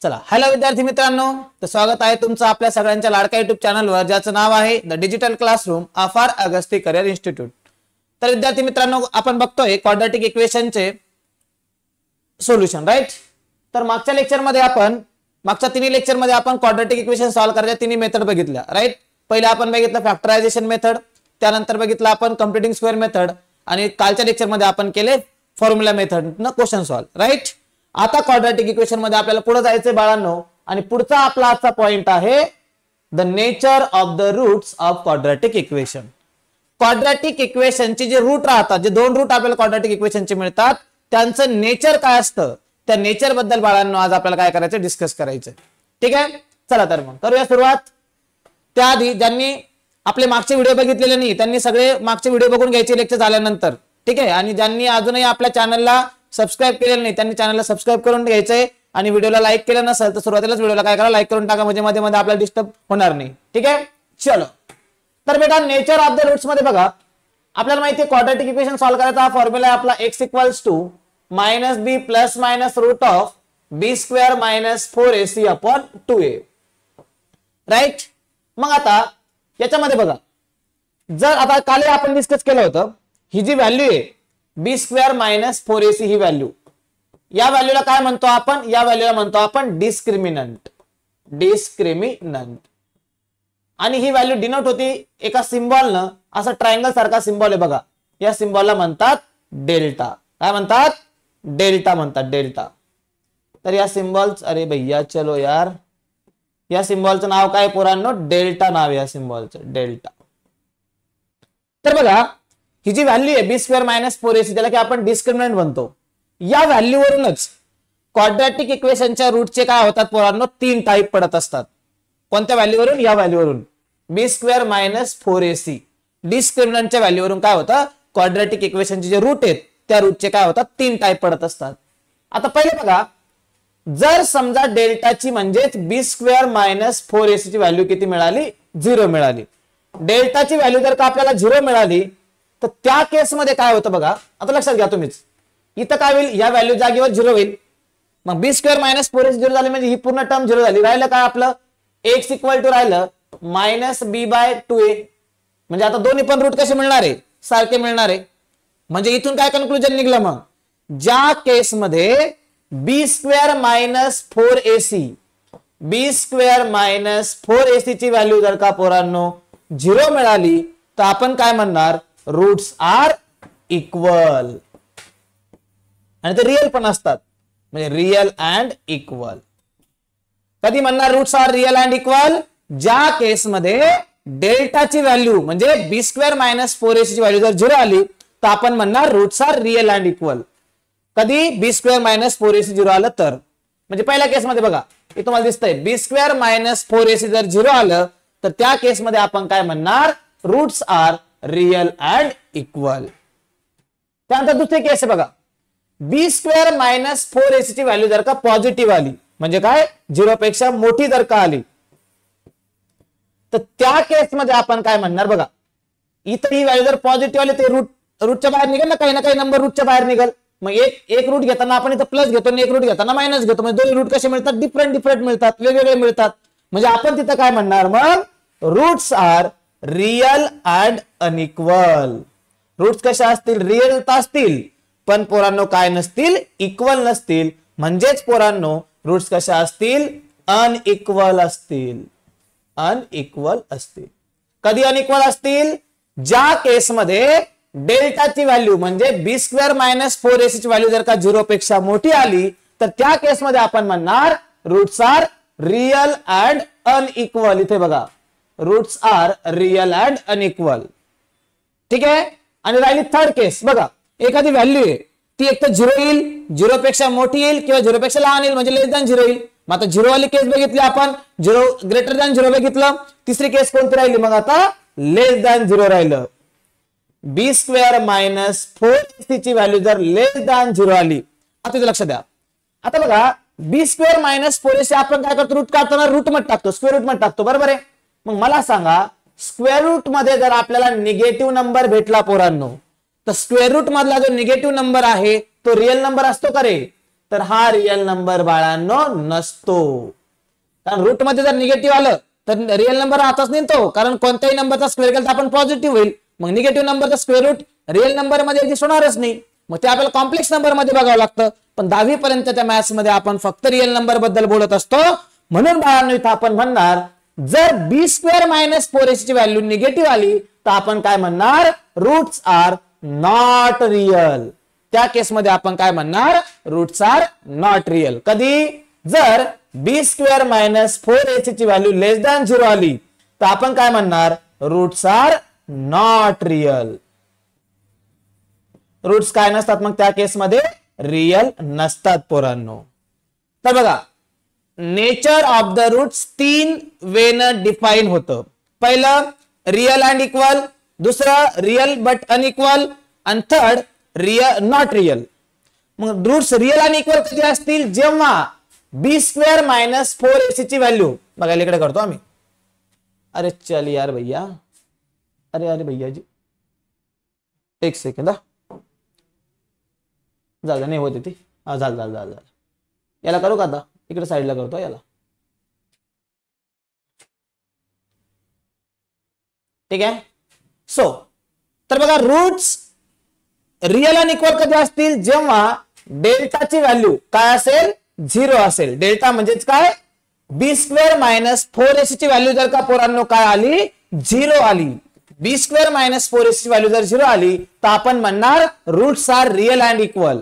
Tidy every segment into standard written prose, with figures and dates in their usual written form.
चला, हॅलो विद्यार्थी मित्रांनो, तर स्वागत आहे तुमचं आपल्या सगळ्यांच्या लाडक्या युट्यूब चॅनलवर, ज्याचं नाव आहे the digital classroom of R Agasti career institute. तर विद्यार्थी मित्रांनो, आपण बघतोय क्वाड्रॅटिक इक्वेशनचे सोल्युशन, राईट. तर मागच्या तिन्ही लेक्चरमध्ये आपण क्वाड्रॅटिक इक्वेशन सॉल्व्ह करायच्या तिन्ही मेथड बघितल्या, राईट. पहिले आपण बघितलं फॅक्टरायझेशन मेथड, त्यानंतर बघितलं आपण कम्प्युटिंग स्क्वेअर मेथड, आणि कालच्या लेक्चरमध्ये आपण केले फॉर्म्युला मेथड न क्वेश्चन सॉल्व्ह, राईट. आता क्वाड्रॅटिक इक्वेशन मध्ये आपल्याला पुढे जायचंय बाळांनो, आणि पुढचा आपला आजचा पॉइंट आहे the nature of the roots of quadratic equation. Quadratic इक्वेशनचे जे रूट राहतात, जे दोन रूट आपल्याला क्वाड्रॅटिक इक्वेशनचे मिळतात, त्यांचं नेचर काय असतं, त्या नेचर बद्दल बाळांनो आज आपल्याला काय करायचं, डिस्कस करायचं. ठीक आहे, चला तर मग करूया सुरुवात. त्याआधी ज्यांनी आपले मागचे व्हिडिओ बघितलेले नाही त्यांनी सगळे मागचे व्हिडिओ बघून घ्यायचे लेक्चर झाल्यानंतर, ठीक आहे. आणि ज्यांनी अजूनही आपल्या चॅनलला सबस्क्राइब केलेलं नाही त्यांनी चॅनलला सबस्क्राइब करून घ्यायचंय, आणि व्हिडिओला लाईक केलं नसेल तर सुरुवातीलाच व्हिडिओला काय करा, लाईक करून टाका, म्हणजे मध्ये मध्ये आपल्याला डिस्टर्ब होणार नाही. ठीक आहे, चलो. तर बेटा नेचर ऑफ द रूट्स मध्ये बघा, आपल्याला माहिती आहे क्वाड्रॅटिक इक्वेशन सॉल्व्ह करायचा हा फॉर्म्युला आहे आपला x equals to minus B plus minus root of B square minus 4ac upon 2a, right. मग आता याच्यामध्ये बघा, जर आता काल आपण डिस्कस केलं होतं, ही जी व्हॅल्यू आहे बी स्क्वेअर मायनस 4ac ही व्हॅल्यू, या व्हॅल्यूला काय म्हणतो आपण, या व्हॅल्यूला म्हणतो आपण डिस्क्रिमिनंट. आणि ही व्हॅल्यू डिनोट होती एका सिम्बॉलनं, असा ट्रायंगल सारखा सिम्बॉल आहे बघा, या सिम्बॉलला म्हणतात डेल्टा. काय म्हणतात, डेल्टा म्हणतात, डेल्टा. तर या सिम्बॉल्स, अरे भैया चलो यार, या सिम्बॉलचं नाव काय पोरांनो, डेल्टा नाव या सिम्बॉलचं, डेल्टा. तर बघा, ही जी व्हॅल्यू आहे बी स्क्वेअर मायनस 4ac, त्याला की आपण डिस्क्रिमिनंट म्हणतो. या व्हॅल्यूवरूनच क्वाड्रॅटिक इक्वेशनच्या रूटचे काय होतात पोरांनो, तीन टाईप पडत असतात. कोणत्या व्हॅल्यूवरून, या व्हॅल्यूवरून बी स्क्वेअर मायनस 4ac डिस्क्रिमिनंटच्या व्हॅल्यूवरून काय होतं, क्वाड्रॅटिक इक्वेशनचे जे रूट आहेत त्या रूटचे काय होतात, तीन टाईप पडत असतात. आता पहिले बघा, जर समजा डेल्टाची म्हणजेच बी स्क्वेअर मायनस 4ac ची व्हॅल्यू किती मिळाली, 0 मिळाली. डेल्टाची व्हॅल्यू जर का आपल्याला 0 मिळाली तर त्या केसमध्ये काय होतं बघा, आता लक्षात घ्या तुम्हीच, इथं काय होईल, या व्हॅल्यू जागेवर 0 होईल. मग बी स्क्वेअर मायनस 4ac 0 झाली म्हणजे ही पूर्ण टर्म 0 झाली. राहिलं काय आपलं, x इक्वल टू राहिलं मायनस बी बाय 2a. म्हणजे आता दोन्ही पण रूट कसे मिळणार आहे, सारखे मिळणार आहे. म्हणजे इथून काय कन्क्लुजन निघलं, मग ज्या केसमध्ये बी स्क्वेअर मायनस 4ac बी स्क्वेअर मायनस 4ac ची व्हॅल्यू जर का पोरांनो 0 मिळाली तर आपण काय म्हणणार, रूट्स आर इक्वल. आणि ते रिअल पण असतात, म्हणजे रिअल अँड इक्वल. कधी म्हणणार roots are real and equal, ज्या केसमध्ये डेल्टाची व्हॅल्यू म्हणजे बी स्क्वेअर मायनस 4ac ची व्हॅल्यू जर 0 आली तर आपण म्हणणार roots are real and equal. कधी बी स्क्वेअर मायनस 4ac 0 आलं तर, म्हणजे पहिल्या केसमध्ये बघा, हे तुम्हाला दिसतंय बी स्क्वेअर मायनस 4ac जर 0 आलं तर त्या केसमध्ये आपण काय म्हणणार, roots are real and equal. त्यानंतर दुसरी केस आहे बघा, बी स्क्वेअर मायनस 4ac ची व्हॅल्यू जर का पॉझिटिव्ह आली, म्हणजे काय 0 पेक्षा मोठी जर का आली तर त्या केसमध्ये आपण काय म्हणणार बघा, इथं ही व्हॅल्यू जर पॉझिटिव्ह आली ते रूटच्या बाहेर निघेल ना, काही नंबर रूटच्या बाहेर निघेल. मग एक रूट घेताना आपण इथं प्लस घेतो आणि एक रूट घेताना मायनस घेतो, म्हणजे दोन रूट कसे मिळतात, डिफरंट मिळतात, वेगवेगळे मिळतात. म्हणजे आपण तिथं काय म्हणणार, मग roots are real and unequal. Roots कशा असतील, रिअल असतील, पण पोरांनो काय नसतील, इक्वल नसतील. म्हणजेच पोरांनो रूट्स कशा असतील, अनइक्वल असतील, अनइक्वल असतील. कधी अनइक्वल असतील, ज्या केसमध्ये डेल्टाची व्हॅल्यू म्हणजे बी स्क्वेअर मायनस 4ac ची व्हॅल्यू जर का 0 पेक्षा मोठी आली तर त्या केसमध्ये आपण म्हणणार roots are real and unequal. इथे बघा, roots are real and unequal. ठीक आहे. आणि राहिली थर्ड केस बघा, एखादी व्हॅल्यू आहे ती एक तर 0 येईल, 0 पेक्षा मोठी येईल किंवा 0 पेक्षा लहान येईल, म्हणजे लेस दॅन 0 येईल. मग आता 0 वाली केस बघितली आपण, 0 ग्रेटर दॅन 0 बघितलं. तिसरी केस कोणती राहिली, मग आता लेस दॅन 0 राहिलं. बी स्क्वेअर मायनस 4ac ची व्हॅल्यू जर लेस दॅन 0 आली, आता लक्षात द्या. आता बघा, बी स्क्वेअर मायनस 4ac आपण काय करतो, रूट काढताना रूट मध्ये टाकतो, स्क्वेअर रूट मध्ये टाकतो, बरोबर आहे. मग मला सांगा, स्क्वेअर रूट मध्ये जर आपल्याला निगेटिव्ह नंबर भेटला पोरांनो, तर स्क्वेअर रूट मधला जो निगेटिव्ह नंबर आहे तो रिअल नंबर असतो का रे, तर हा रिअल नंबर बाळांनो नसतो. कारण रूट मध्ये जर निगेटिव्ह आलं तर रिअल नंबर राहतच नाही तो, कारण कोणत्याही नंबरचा स्क्वेअर केला तर आपण पॉझिटिव्ह होईल. मग निगेटिव्ह नंबरचा स्क्वेअर रूट रिअल नंबर मध्ये एक्झिस्ट होणारच नाही. मग ते आपल्याला कॉम्प्लेक्स नंबर मध्ये बघावं लागतं. पण 10वी पर्यंतच्या मॅथ्स मध्ये आपण फक्त रिअल नंबर बद्दल बोलत असतो. म्हणून बाळांनो इथं आपण म्हणणार जर बी स्क्वेअर मायनस 4ac ची व्हॅल्यू निगेटिव्ह आली तर आपण काय म्हणणार, रूट्स आर नॉट रिअल. त्या केसमध्ये आपण काय म्हणणार, रूट्स आर नॉट रिअल. कधी, जर बी स्क्वेअर मायनस 4ac ची व्हॅल्यू लेस दॅन 0 आली तर आपण काय म्हणणार, roots are not real. Roots काय नसतात मग त्या केसमध्ये, रिअल नसतात पोरांनो. तर बघा, नेचर ऑफ द रूट्स 3 वेनं डिफाइन होतं. पहिलं रिअल अँड इक्वल, दुसरं रिअल बट अनइक्वल, आणि थर्ड रिअल नॉट रिअल. मग रूट्स रिअल आणि इक्वल कधी असतील, जेव्हा बी स्क्वेअर मायनस 4ac ची व्हॅल्यू, बघा इकडे करतो आम्ही. अरे चल यार भैया, अरे भैया जी एक सेकंड, झालं नाही होते ती, झालं. याला करू का आता, इकडे साईडला करतो याला, ठीक आहे. सो तर बघा, रूट्स रिअल आणि इक्वल कधी असतील, जेव्हा डेल्टाची व्हॅल्यू काय असेल, 0 असेल. डेल्टा म्हणजेच काय, बी स्क्वेअर मायनस 4ac ची व्हॅल्यू जर का पोरांनो काय आली, 0 आली. बी स्क्वेअर मायनस 4ac ची व्हॅल्यू जर 0 आली तर आपण म्हणणार roots are real and equal.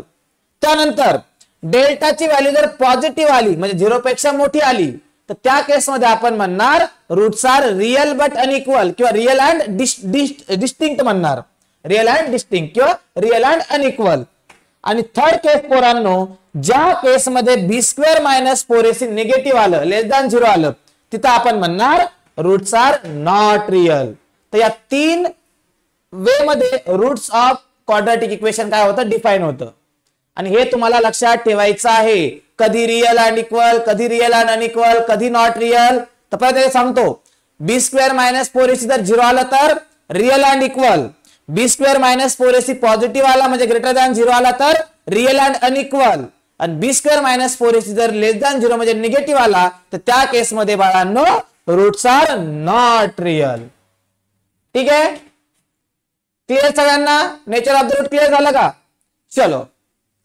त्यानंतर डेल्टाची व्हॅल्यू जर पॉझिटिव्ह आली, म्हणजे 0 पेक्षा मोठी आली, तर त्या केसमध्ये आपण म्हणणार roots are real but unequal किंवा रिअल अँड डिस्टिंक्ट म्हणणार. रिअल अँड डिस्टिंक्ट किंवा रिअल अँड अनइक्वल. आणि थर्ड केस पोरांनो, ज्या केसमध्ये बी स्क्वेअर मायनस 4ac निगेटिव्ह आलं, लेस दॅन 0 आलं, तिथं आपण म्हणणार रूट्स आर नॉट रिअल. तर या 3 वे मध्ये रूट्स ऑफ क्वाड्रॅटिक इक्वेशन काय होतं, डिफाइन होतं. आणि हे तुम्हाला लक्षात ठेवायचं आहे. कधी रिअल अँड इक्वल, कधी रिअल अँड अनइक्वल, कधी नॉट रिअल. तर पहिले सांगतो, बी स्क्वेअर मायनस 4ac जर 0 आलं तर real and equal. B square minus 4ac positive आला म्हणजे ग्रेटर दॅन 0 आला तर रिअल अँड अनइक्वल. आणि बी स्क्वेअर मायनस 4ac जर लेस दॅन 0 म्हणजे निगेटिव्ह आला तर त्या केसमध्ये बाळांनो रूट्स आर नॉट रिअल. ठीक आहे, क्लियर सगळ्यांना? Nature of the root clear झालं का? चलो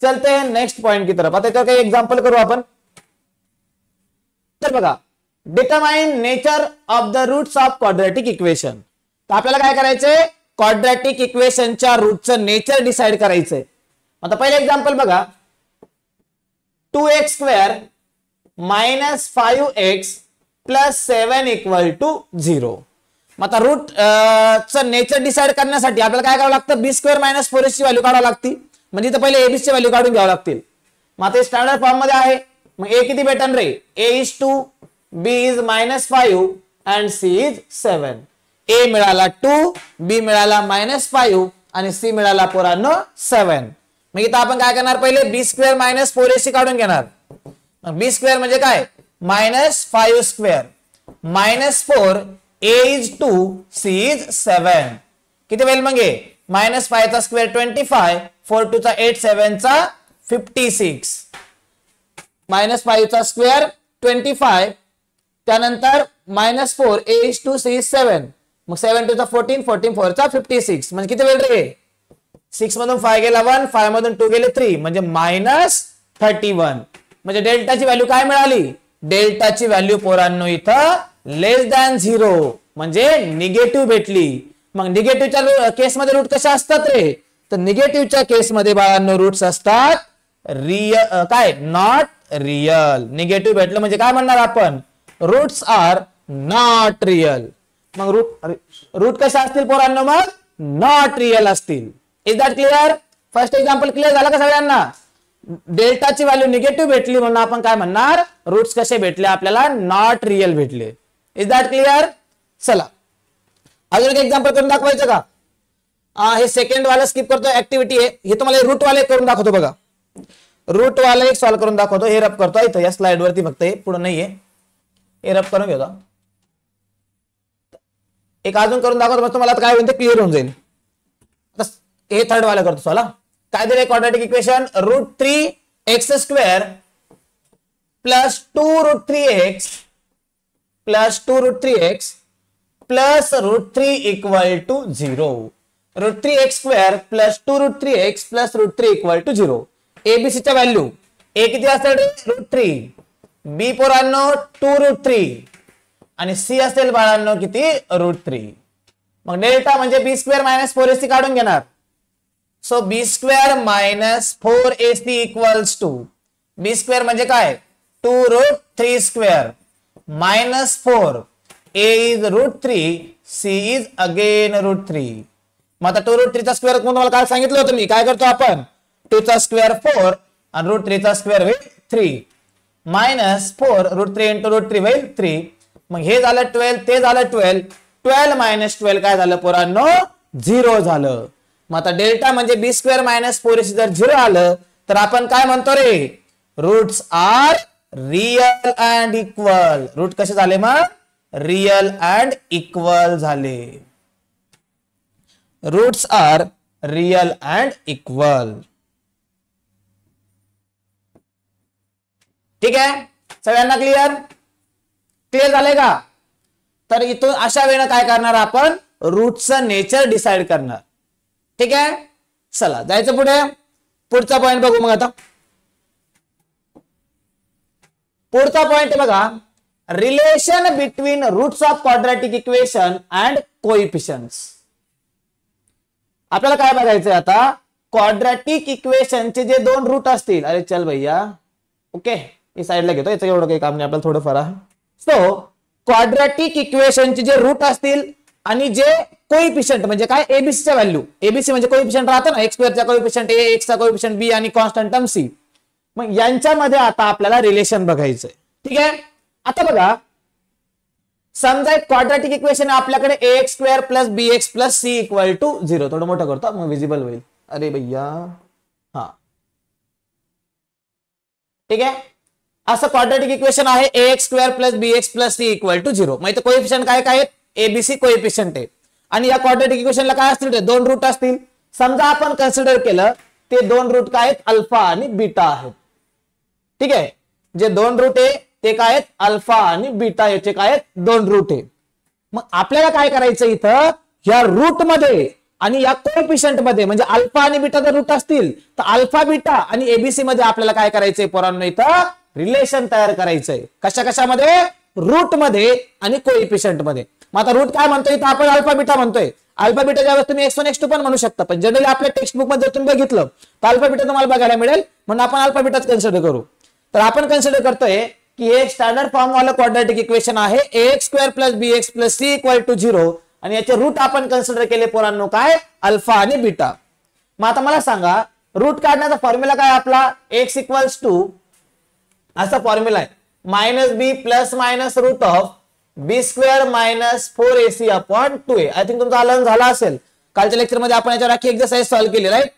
चलते हैं नेक्स्ट पॉइंट की तरफ. आता काही एग्जांपल करू आपण. तर बघा, determine nature of the roots of quadratic equation. तर आपल्याला काय करायचंय, क्वाड्रॅटिक इक्वेशनच्या रूटचं नेचर डिसाइड करायचंय. आता पहिलं एक्झाम्पल बघा, 2x square minus 5x plus 7 equal to 0. मग आता रूट चं नेचर डिसाइड करण्यासाठी आपल्याला काय करावं लागतं, बी स्क्वेअर मायनस 4ac ची व्हॅल्यू काढावं लागते. म्हणजे इथं पहिले एबीसी ची व्हॅल्यू काढून घ्यावं लागतील. मग आता स्टँडर्ड फॉर्म मध्ये आहे. मग ए किती भेटन रे, a is 2, b is -5 and c is 7. a मिळाला 2, b मिळाला -5 आणि c मिळाला पोरांनो 7. मग इथं आपण काय करणार, पहिले बी स्क्वेअर मायनस 4ac काढून घेणार. बी स्क्वेअर म्हणजे काय, -5 square -4, a is 2, c is 7. किती होईल मग हे, -5 चा स्क्वेअर 25, 4 2 चा 8, 7 चा 56. -5 चा स्क्वेअर 25, त्यानंतर -4, a is 2, c is 7. मग 7 2 चा 14, 14 4 चा 56. म्हणजे किती होईल रे, 6 मधून 5 गेला 1, 5 मधून 2 गेले 3, म्हणजे -31. म्हणजे डेल्टाची व्हॅल्यू काय मिळाली, डेल्टाची व्हॅल्यू पोरांनो इथं लेस दॅन 0 म्हणजे निगेटिव्ह भेटली. मग निगेटिव्हच्या केसमध्ये रूट कशा असतात रे, तर निगेटिव्हच्या केसमध्ये बाळांनो रूट्स असतात रिअल, काय नॉट रिअल. निगेटिव्ह भेटलं म्हणजे काय म्हणणार आपण, रूट्स आर नॉट रिअल. मग रूट कशा असतील पोरांनो, मग नॉट रिअल असतील. Is that clear? First example clear झाला का सगळ्यांना? डेल्टाची व्हॅल्यू निगेटिव्ह भेटली म्हणून आपण काय म्हणणार, रूट्स कसे भेटले आपल्याला, नॉट रिअल भेटले. Is that clear? चला अजून एक एक्झाम्पल करून दाखवायचं का? हे सेकंड वाला स्किप करतो, ऍक्टिव्हिटी आहे. हे तुम्हाला रूट वाले करून दाखवतो. बघा, रूट वाला एक सॉल्व करून दाखवतो. हे रब करतो इथं या स्लाइड वरती, फक्त हे पुढे नाहीये, हे रब करून घेतो. एक अजून करून दाखवतो, मग तुम्हाला काय होईल ते क्लिअर होऊन जाईल. हे थर्ड वाला करतो सॉल्व. काय दिले quadratic equation, √3 X square plus 2√3x plus 2√3x plus √3 equal to 0. √3x square plus 2√3x plus √3 equal to 0. एबीसीच्या व्हॅल्यू ए किती असेल √3, बी पोरांनो 2√3 आणि सी असेल बाळांनो किती √3. मग डेल्टा म्हणजे बी स्क्वेअर मायनस 4ac काढून घेणार. So B square minus 4ac equals to B square म्हणजे काय 2√3 square minus 4. a is √3, c is again √3. मग आता 2√3 चा स्क्वेअर तुम्हाला काय सांगितलं होतं मी, काय करतो आपण 2 चा स्क्वेअर 4 आणि √3 चा स्क्वेअर होईल 3 मायनस 4 √3 इंटू √3 होईल 3. मग हे झालं 12, ते झालं 12, 12 मायनस 12 काय झालं पोरांनो 0 झालं. मग आता डेल्टा म्हणजे बी स्क्वेअर मायनस 4ac जर 0 आलं तर आपण काय म्हणतो रे, roots are real and equal. Root कसे झाले मग रियल अँड इक्वल झाले. Roots are real and equal. ठीक आहे, सगळ्यांना क्लिअर क्लिअर झालंय का? तर इथून अशा वेळेला काय करणार आपण, रूटचं नेचर डिसाइड करणार. ठीक आहे, चला जायचं पुढे. पुढचा पॉइंट बघू. मग आता पुढचा पॉइंट बघा, relation between roots of quadratic equation and coefficients. आपल्याला काय बघायचंय आता, क्वाड्रॅटिक इक्वेशनचे जे दोन रूट असतील. अरे चल भैया, ओके ही साईडला घेतो, याचं एवढं काही काम नाही आपल्याला, थोडं फार. सो क्वाड्रॅटिक इक्वेशनचे जे रूट असतील आणि जे कोइफिशियंट म्हणजे काय एबीसीच्या व्हॅल्यू, एबीसी म्हणजे कोइफिशियंट राहतं ना, एक्स स्क्वेअरचा कोइफिशियंट ए, एक्सचा कोइफिशियंट बी आणि कॉन्स्टंट टर्म सी. मग यांच्यामध्ये आता आपल्याला रिलेशन बघायचंय. ठीक आहे, आता बघा समजा एक क्वाड्रॅटिक इक्वेशन आपल्याकडे ax square plus bx plus c equal to 0. थोडं मोठं करतो मग विजिबल होईल. अरे भैया हा, ठीक आहे, असं क्वाड्रॅटिक इक्वेशन आहे ax square plus bx plus c equal to 0. मग इथे कोइफिशियंट काय काय आहेत, एबीसी कोइफिशियंट आहे. आणि या क्वाड्रॅटिक इक्वेशनला काय असतील, दोन रूट असतील. समजा आपण कन्सिडर केलं ते दोन रूट काय आहेत, अल्फा आणि बीटा आहेत. ठीक आहे, जे दोन रूट आहे ते काय आहेत, अल्फा आणि बीटा याचे काय आहेत, दोन रूट आहे. मग आपल्याला काय करायचं इथं, या रूट मध्ये आणि या कोएफिशियंट मध्ये म्हणजे अल्फा आणि बीटा जर रूट असतील तर अल्फा बीटा आणि एबीसी मध्ये आपल्याला काय करायचंय पोरांनो, इथं रिलेशन तयार करायचंय. कशा कशामध्ये, रूट मध्ये आणि कोएफिशियंट मध्ये. मग आता रूट काय म्हणतोय इथं आपण अल्फा बीटा म्हणतोय. अल्फा बीटा ज्यावेळेस तुम्ही x1 x2 पण म्हणू शकता, पण जनरली आपल्या टेक्स्ट बुक मध्ये जर तुम्ही बघितलं तर अल्फा बीटा तुम्हाला बघायला मिळेल, म्हणून आपण अल्फा बीटाच कन्सिडर करू. तर आपण कन्सिडर करतोय की एक स्टँडर्ड फॉर्म वाला क्वाड्रॅटिक इक्वेशन आहे ax square plus bx plus c equal to 0 आणि याचे रूट आपण कन्सिडर केले पोरांनो काय, अल्फा आणि बीटा. मग आता मला सांगा रूट काढण्याचा फॉर्म्युला काय आपला, x इक्वल्स टू असा फॉर्म्युला आहे minus B plus minus root of B square minus 4ac upon 2a. I think तुमचा आलं झाला असेल, कालच्या लेक्चर मध्ये आपण याच्यावर अख्खी एक्सरसाइज सॉल्व्ह केली राईट.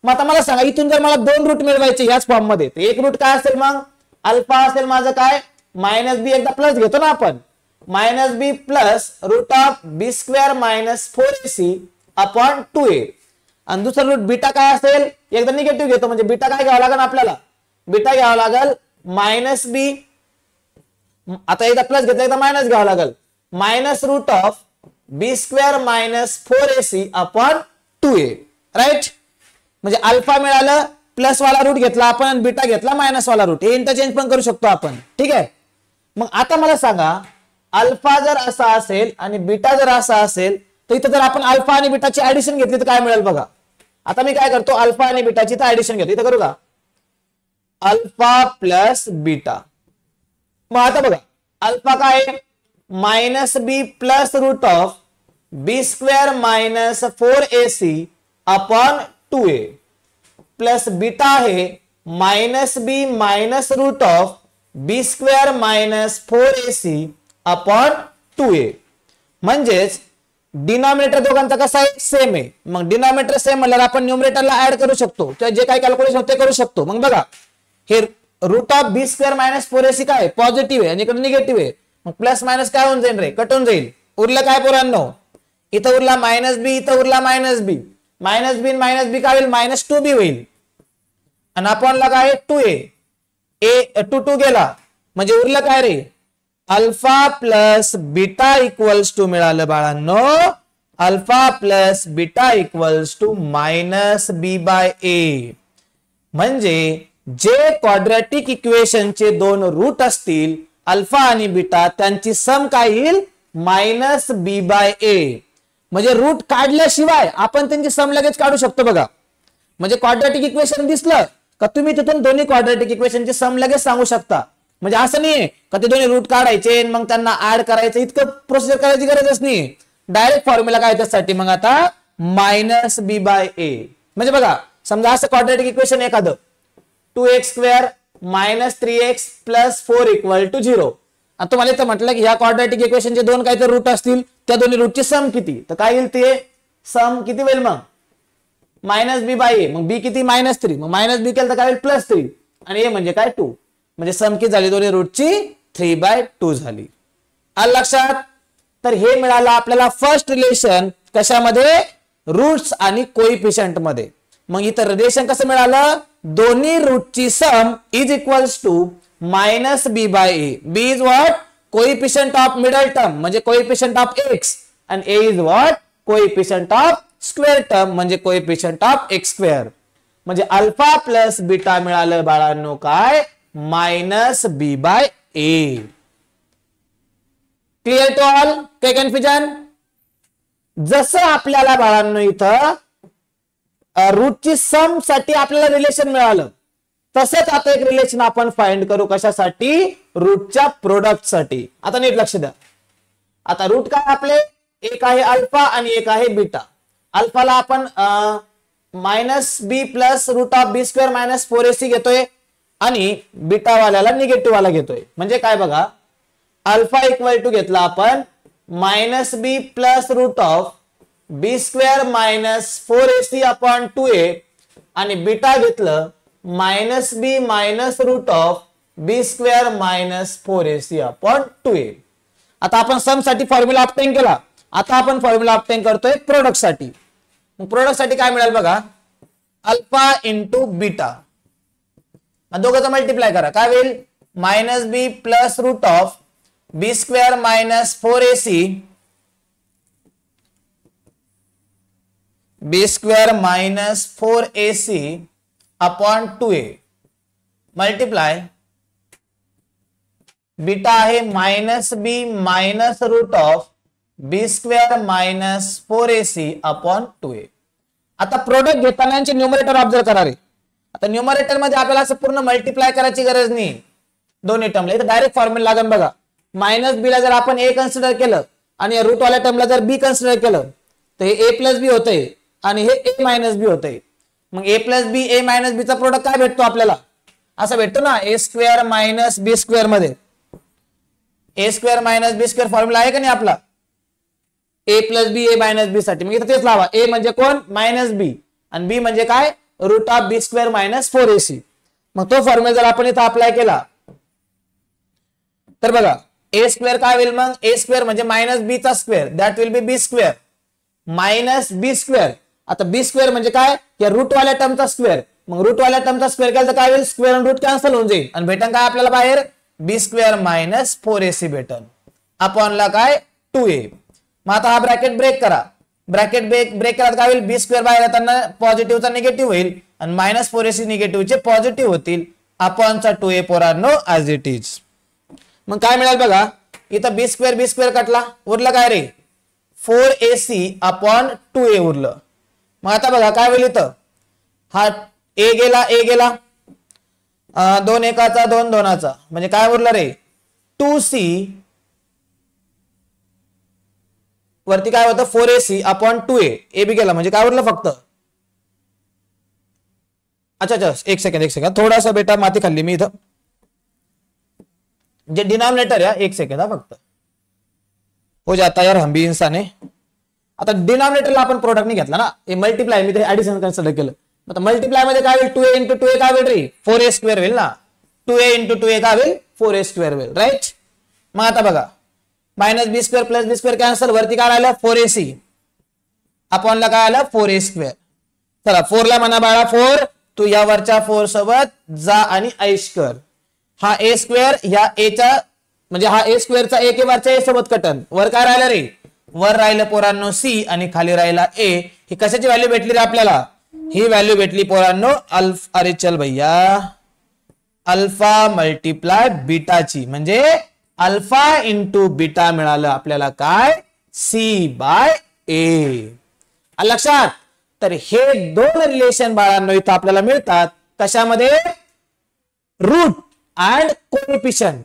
मग आता मला सांगा इथून जर मला दोन रूट मिळवायचे याच फॉर्म मध्ये, तर एक रूट काय असेल मग, अल्फा असेल माझं काय मायनस बी, एकदा प्लस घेतो ना आपण, minus B plus root of B square minus 4ac upon 2a. आणि दुसरं रूट बीटा काय असेल, एकदा निगेटिव्ह घेतो म्हणजे बीटा काय घ्यावं लागेल आपल्याला, बीटा घ्यावं लागेल मायनस बी, आता एकदा प्लस घेतलं एकदा मायनस घ्यावं लागेल, minus root of B square minus 4ac upon 2a. Right, म्हणजे अल्फा मिळालं प्लस वाला रूट घेतला आपण आणि बीटा घेतला मायनस वाला रूट, हे इंटरचेंज पण करू शकतो आपण. ठीक आहे, मग आता मला सांगा अल्फा जर असा असेल आणि बीटा जर असा असेल तर इथं जर आपण अल्फा आणि बीटाची ऍडिशन घेतली तर काय मिळेल बघा. आता मी काय करतो, अल्फा आणि बीटाची तर ऍडिशन घेतो, इथं करू का, अल्फा प्लस बीटा. मग आता बघा अल्फा काय minus B plus root of B square minus 4ac upon 2a plus beta आहे minus B minus root of B square minus 4ac upon 2a. म्हणजेच डिनॉमिनेटर दोघांचा कसा आहे, सेम आहे. मग डिनॉमिनेटर सेम म्हणल्यावर आपण न्यूमरेटरला ऍड करू शकतो, जे काही कॅल्क्युलेशन होते करू शकतो. मग बघा हे root of B square minus 4ac काय पॉझिटिव्ह आहे आणि इकडे निगेटिव्ह आहे, मग प्लस मायनस काय होऊन जाईल रे, कट होऊन जाईल. उरलं काय पोरांनो, इथं उरला मायनस बी, इथं उरला मायनस बी, मायनस बी काय होईल मायनस 2b होईल. आणि अपॉनला काय 2a, ए टू गेला म्हणजे उरलं काय रे, alpha plus beta equals to मिळालं बाळांनो, alpha plus beta equals to minus B by A. म्हणजे जे क्वाड्रॅटिक इक्वेशनचे दोन रूट असतील अल्फा आणि बीटा, त्यांची सम काय येईल, मायनस बी बाय ए. म्हणजे रूट काढल्याशिवाय आपण त्यांची सम लगेच काढू शकतो बघा. म्हणजे क्वाड्रॅटिक इक्वेशन दिसलं का तुम्ही तिथून दोन्ही क्वाड्रॅटिक इक्वेशनची सम लगेच सांगू शकता. म्हणजे असं नाहीये का ते दोन्ही रूट काढायचे मग त्यांना ऍड करायचं, इतकं प्रोसिजर करायची गरजच नाही. डायरेक्ट फॉर्म्युला काय त्यासाठी मग आता मायनस बी बाय ए. म्हणजे बघा समजा असं क्वाड्रॅटिक इक्वेशन एखादं 2x² minus 3x plus 4 equal to 0. आता तुम्हाला इथं म्हटलं की ह्या क्वाड्रॅटिक इक्वेशनचे दोन काहीतरी रूट असतील, त्या दोन्ही रूटची सम किती, तर काय येईल ते सम किती होईल मग मायनस बी बाय ए. मग बी किती -3, मग मायनस बी केलं तर काय होईल +3 आणि ए म्हणजे काय 2. म्हणजे सम किती झाली दोन्ही रूटची 3/2 झाली. आलं लक्षात. तर हे मिळालं आपल्याला फर्स्ट रिलेशन कशामध्ये, रूट्स आणि कोइफिशियंट मध्ये. मग इथं रिलेशन कसं मिळालं, दोन्ही रूटची sum is equals to minus B by A. B is what, coefficient of middle term म्हणजे कोइफिशियंट ऑफ एक्स, आणि A is what, coefficient of square term म्हणजे कोइफिशियंट ऑफ एक्स स्क्वेअर. म्हणजे अल्फा प्लस बीटा मिळालं बाळांनो काय, minus B by A. Clear to all, काही confusion. जसं आपल्याला बाळांनो इथं रूटची सम साठी आपल्याला रिलेशन मिळालं, तसंच आता एक रिलेशन आपण फाइंड करू कशासाठी, रूटच्या प्रोडक्ट साठी. आता नीट लक्ष द्या. आता रूट काय आपले, एक आहे अल्फा आणि एक आहे बीटा. अल्फाला आपण minus B plus root of B square minus 4ac घेतोय आणि बीटा वाल्याला निगेटिव्ह वाला घेतोय. म्हणजे काय बघा, अल्फा इक्वल टू घेतला आपण minus B plus root of B square minus 4ac upon 2a आणि बीटा घेतलं minus B minus root of B square minus 4ac upon 2a. आता आपण सम साठी फॉर्म्युला ऑब्टेन केला, आता आपण फॉर्म्युला ऑब्टेन करतोय प्रोडक्ट साठी. मग प्रोडक्ट साठी काय मिळेल बघा, अल्फा इंटू बीटा, दोघांचा मल्टिप्लाय करा, काय होईल minus B plus root of B square minus 4ac B square minus 4ac upon 2a multiply beta आहे minus B minus root of B square minus 4ac upon 2a. आता product घेताना numerator observe करा रे. आता numerator मध्ये आपल्याला असं पूर्ण multiply करायची गरज नाही दोन्ही टर्मला, इथं डायरेक्ट फॉर्म्युला लागेल बघा. मायनस बी ला जर आपण ए कन्सिडर केलं आणि रूट वाल्या टर्मला जर बी कन्सिडर केलं तर हे ए प्लस बी होतंय आणि हे ए मायनस बी होतंय. मग ए प्लस बी ए मायनस बी चा प्रोडक्ट काय भेटतो आपल्याला, असं भेटतो ना, ए स्क्वेअर मायनस बी स्क्वेअर मध्ये ए square minus B square formula आहे का नाही आपला, ए प्लस बी ए मायनस बी साठी. मग इथं तेच लावा, ए म्हणजे कोण मायनस बी आणि बी म्हणजे काय root of B square minus 4ac. मग तो फॉर्म्युला जर आपण इथं अप्लाय केला तर बघा ए स्क्वेअर काय होईल, मग ए स्क्वेअर म्हणजे मायनस बी चा square, that will be B square minus B square. आता बी स्क्वेअर म्हणजे काय, या रूट वाल्या टर्मचा स्क्वेअर. मग रूट वाल्या टर्मचा स्क्वेअर केला तर काय होईल, स्क्वेअर आणि रूट कॅन्सल होऊन जाईल आणि भेटन काय आपल्याला बाहेर बी स्क्वेअर मायनस 4ac भेटन अपॉनला काय 2a. मग आता हा ब्रॅकेट ब्रेक करा, ब्रॅकेट ब्रेक करा काय होईल, बी स्क्वेअर बाहेर येताना पॉझिटिव्हचा निगेटिव्ह होईल आणि मायनस 4ac निगेटिव्हचे पॉझिटिव्ह होतील अपॉनचा 2a पोरांनो ऍज इट इज. मग काय मिळेल बघा, इथं बी स्क्वेअर कटला, उरलं काय रे 4ac अपॉन 2a उरलं. मग आता बघा काय होईल, इथं हा ए गेला दोन एकाचा दोन दोनाचा म्हणजे काय उरलं रे 2c वरती काय होतं 4ac upon 2a, A B गेला म्हणजे काय उरलं फक्त, अच्छा एक सेकंड थोडासा बेटा माती खाल्ली मी इथं, जे डिनॉमिनेटर है एक सेकंड हा फक्त हो जाता यार हम भी इंसान है. आता डिनॉमिनेटरला आपण प्रोडक्ट नाही घेतला ना, हे मल्टिप्लाय मी ऍडिशन कन्सिडर केलं. आता मल्टिप्लाय मध्ये काय होईल 2a इंटू 2a काय होईल रे 4a स्क्वेअर होईल ना, 2a इंटू 2a काय होईल 4a स्क्वेअर होईल राईट. मग आता बघा minus B square plus b square cancel, वरती काय आलं 4ac अपॉनला काय आलं 4a स्क्वेअर. चला 4 ला म्हणा बाळा 4 तू या वरच्या 4 सोबत जा आणि ऐश कर. हा ए स्क्वेअर ह्या एच्या म्हणजे हा ए स्क्वेअरचा ए के वरच्या ए सोबत कटन. वर काय राहिलं रे, वर राहिलं पोरांनो सी आणि खाली राहिला ए. ही कशाची व्हॅल्यू भेटली रे आपल्याला, ही व्हॅल्यू भेटली पोरांनो अल्फा, अरे चल भैया, अल्फा मल्टिप्लाय बीटाची, म्हणजे अल्फा इंटू बीटा मिळालं आपल्याला काय, सी बाय ए. लक्षात. तर हे दोन रिलेशन बाळांनो इथं आपल्याला मिळतात कशामध्ये, रूट अँड कोएफिशियंट.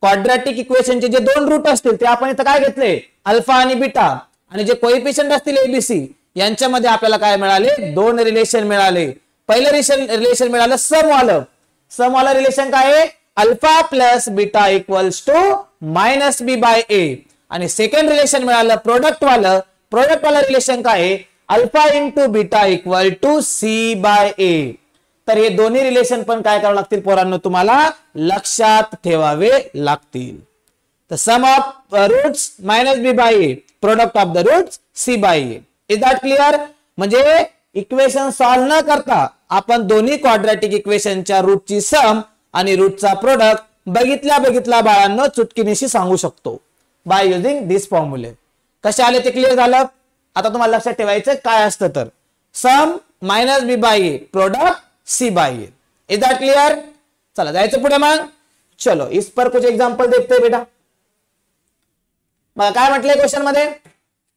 क्वाड्रॅटिक इक्वेशनचे जे दोन रूट असतील ते आपण इथं काय घेतले, अल्फा आणि बीटा, आणि जे कोएफिशियंट असतील एबीसी यांच्यामध्ये आपल्याला काय मिळाले, दोन रिलेशन मिळाले. पहिलं रिलेशन मिळालं सम वालं. सम वाला रिलेशन काय आहे, alpha plus beta equals to minus B by A. आणि सेकंड रिलेशन मिळालं प्रोडक्ट वालं. प्रोडक्ट वाला रिलेशन काय आहे, alpha into beta equal to C by A. तर हे दोन्ही रिलेशन पण काय करावं लागतील पोरांनो, तुम्हाला लक्षात ठेवावे लागतील. तर sum of roots minus B by A, product of the roots C by A. Is that clear. म्हणजे इक्वेशन सॉल्व्ह न करता आपण दोन्ही क्वाड्रॅटिक इक्वेशनच्या रूटची सम आणि रूटचा प्रोडक्ट बघितल्या बाळांनो चुटकीनिशी सांगू शकतो बाय युजिंग दिस फॉर्म्युले. कसे आले ते क्लिअर झालं. आता तुम्हाला लक्षात ठेवायचं काय असतं, तर sum minus B by A, product C by A. Is that clear. चला जायचं पुढे मग. चलो इस पर कुछ एग्जांपल देखते बेटा. मग काय म्हटलंय क्वेश्चन मध्ये,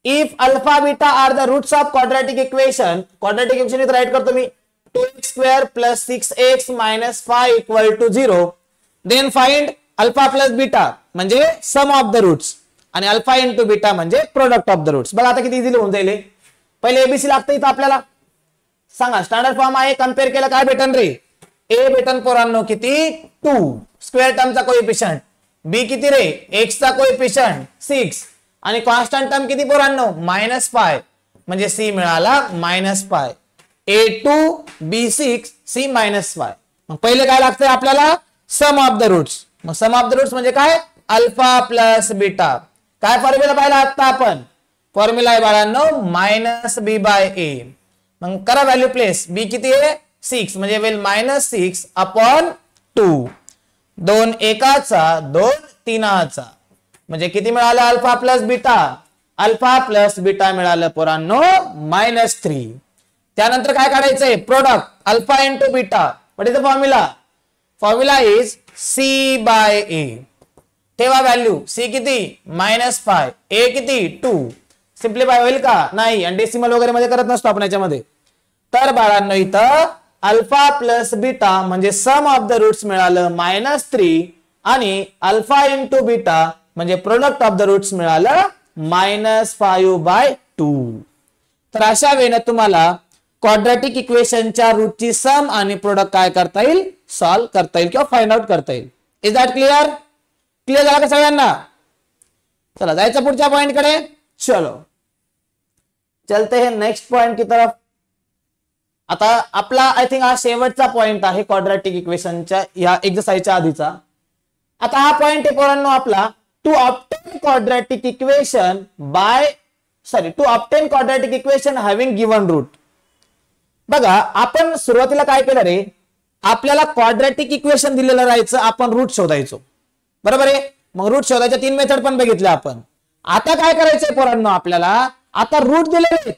if alpha beta are the roots of quadratic equation. Quadratic equation इथे राईट करतो मी, 2x square plus 6x minus 5 equal to 0. Then find alpha plus beta म्हणजे सम ऑफ द रूट्स आणि अल्फा इंटू बीटा म्हणजे product of the roots. बघा आता किती easily होऊन जाईल. पहिले एबीसी लागतं इथं आपल्याला. सांगा स्टँडर्ड फॉर्म आहे, कम्पेअर केलं काय भेटन रे, ए भेटन पोरांनो किती 2 स्क्वेअर टर्मचा कोएफिशियंट, बी किती रे एक्स चा कोएफिशियंट 6 आणि कॉन्स्टंट टर्म किती पोरांनो -5 म्हणजे सी मिळाला -5. A2 B6 C -5. मग पहिले काय लागतंय आपल्याला, सम ऑफ द रूट्स. मग सम ऑफ द रूट्स म्हणजे काय, अल्फा प्लस बीटा. काय फॉर्म्युला पाहिला आता आपण, फॉर्म्युला आहे बाळांनो -b बाय ए. मग करा व्हॅल्यू प्लेस, बी किती आहे 6 म्हणजे वेल -6 अपॉन 2. 2 एकाचा 2 तीनाचा म्हणजे किती मिळालं, alpha plus beta. Alpha plus beta मिळालं पोरांनो -3. त्यानंतर काय काढायचंय, product alpha into beta. What is the formula, formula is C by A. ठेवा व्हॅल्यू, सी किती -5, ए किती 2. सिम्प्लिफाय होईल का, नाही. आणि डेसिमल वगैरे मध्ये करत नसतो आपण याच्यामध्ये. तर बाळांनो इथं अल्फा प्लस बीटा म्हणजे सम ऑफ द रूट्स मिळालं -3 आणि अल्फा इंटू बीटा म्हणजे प्रोडक्ट ऑफ द रूट्स मिळालं -5/2. तर अशा वेळेने तुम्हाला क्वाड्रॅटिक इक्वेशनच्या रूटची सम आणि प्रोडक्ट काय करता येईल, सॉल्व्ह करता येईल किंवा फाइंड आउट करता येईल. Is that clear. क्लिअर झाला का सगळ्यांना. चला जायचं पुढच्या पॉइंट कडे. चलो चलते हैं नेक्स्ट पॉइंट की तरफ. आता आपला आय थिंक हा शेवटचा पॉइंट आहे क्वाड्रॅटिक इक्वेशनच्या या एक्सरसाइजच्या आधीचा. आता हा पॉइंट आहे पोरांनो आपला, to obtain quadratic equation to obtain quadratic equation having given root. बघा आपण सुरुवातीला काय केलं रे, आपल्याला क्वाड्रॅटिक इक्वेशन दिलेलं राहायचं, आपण रूट शोधायचो बरोबर आहे. मग रूट शोधायच्या 3 मेथड पण बघितल्या आपण. आता काय करायचंय पोरांनो आपल्याला, आता रूट दिलेले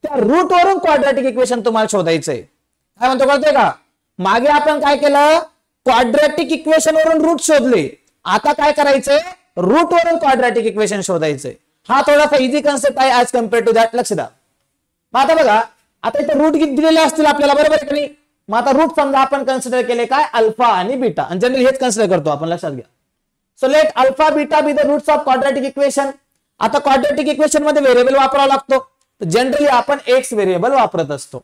त्या रूट वरून क्वाड्रॅटिक इक्वेशन तुम्हाला शोधायचंय. काय म्हणतो कळतंय का, मागे आपण काय केलं, क्वाड्रॅटिक इक्वेशन वरून रूट शोधले. आता काय करायचंय, रूट वरून क्वाड्रॅटिक इक्वेशन शोधायचंय. हा थोडासा इझी कन्सेप्ट आहे ऍज कम्पेअर टू दॅट. लक्ष द्या. मग आता बघा, आता इथे रूट दिलेले असतील आपल्याला बरोबर आहे की नाही. मग आता रूट समजा आपण कन्सिडर केले काय, अल्फा आणि बीटा. आणि जनरली हेच कन्सिडर करतो आपण, लक्षात घ्या. So let alpha beta be the roots of quadratic equation. आता क्वाड्रॅटिक इक्वेशन मध्ये व्हेरिएबल वापरावा लागतो. जनरली आपण एक्स व्हेरिएबल वापरत असतो.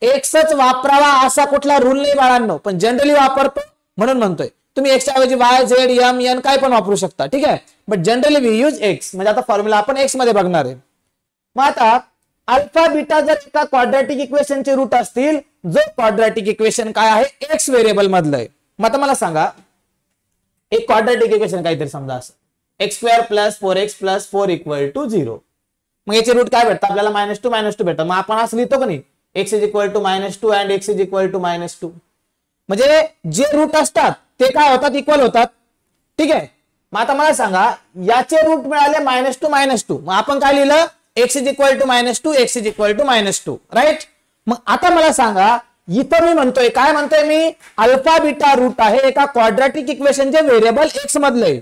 एक्सच वापरावा असा कुठला रूल नाही बाळांनो, पण जनरली वापरतो म्हणून म्हणतोय. तुम्ही एक्सच्या ऐवजी वाय झेड एम एन काय पण वापरू शकता, ठीक आहे. But generally we use x. म्हणजे आता फॉर्म्युला आपण एक्स मध्ये बघणार आहे. मग आता अल्फा बीटा जर एका क्वाड्रॅटिक इक्वेशनचे रूट असतील, जो क्वाड्रॅटिक इक्वेशन काय आहे, एक्स व्हेरिएबल मधलं आहे. मग आता मला सांगा, एक क्वाड्रॅटिक इक्वेशन काहीतरी समजा असं, x² + 4x + 4 = 0. मग याचे रूट काय भेटतं आपल्याला, -2 भेटतं. मग आपण असं लिहितो का नाही, x is equal to -2 and x is equal to -2. म्हणजे जे रूट असतात ते काय होतात, इक्वल होतात. ठीक आहे. मग आता मला सांगा याचे रूट मिळाले -2 मग आपण काय लिहिलं, x is equal to -2 x is equal to -2. Right. मग आता मला सांगा इथं मी म्हणतोय, काय म्हणतोय मी, अल्फा बीटा रूट आहे एका क्वाड्रॅटिक इक्वेशनचे व्हेरिएबल x मधले.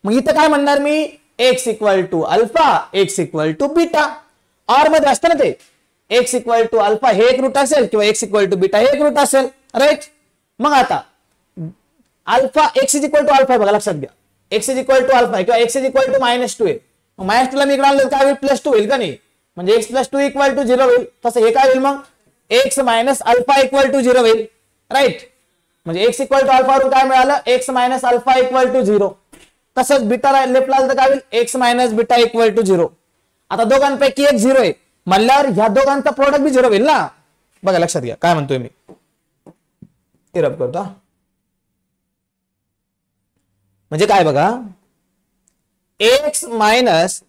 मग इथं काय म्हणणार मी, x equal to alpha x equal to beta. Or मध्ये असतं ना ते, x इक्वल टू अल्फा हे एक रूट असेल किंवा x इक्वल टू बीटा हे एक रूट असेल. राईट. मग आता alpha x is equal to alpha बघा, लक्षात घ्या, x is equal to alpha किंवा x इज इक्वल टू -2 आहे. -2 ला मी इकडे आणलं काय होईल, +2 होईल का नाही, म्हणजे x + 2 इक्वल टू 0 होईल. तसं हे काय होईल मग, x minus alpha equal to 0 होईल. राईट. म्हणजे x इक्वल टू अल्फा वरून काय मिळालं, x minus alpha equal to 0. तसंच बीटा लेफ्टला आलं तर काय होईल, x minus beta equal to 0. आता दोघांपैकी एक 0 आहे म्हणल्यावर ह्या दोघांचा प्रोडक्ट बी 0 होईल ना. बघा लक्षात घ्या काय म्हणतोय मी, रब करतो. म्हणजे काय बघा, x minus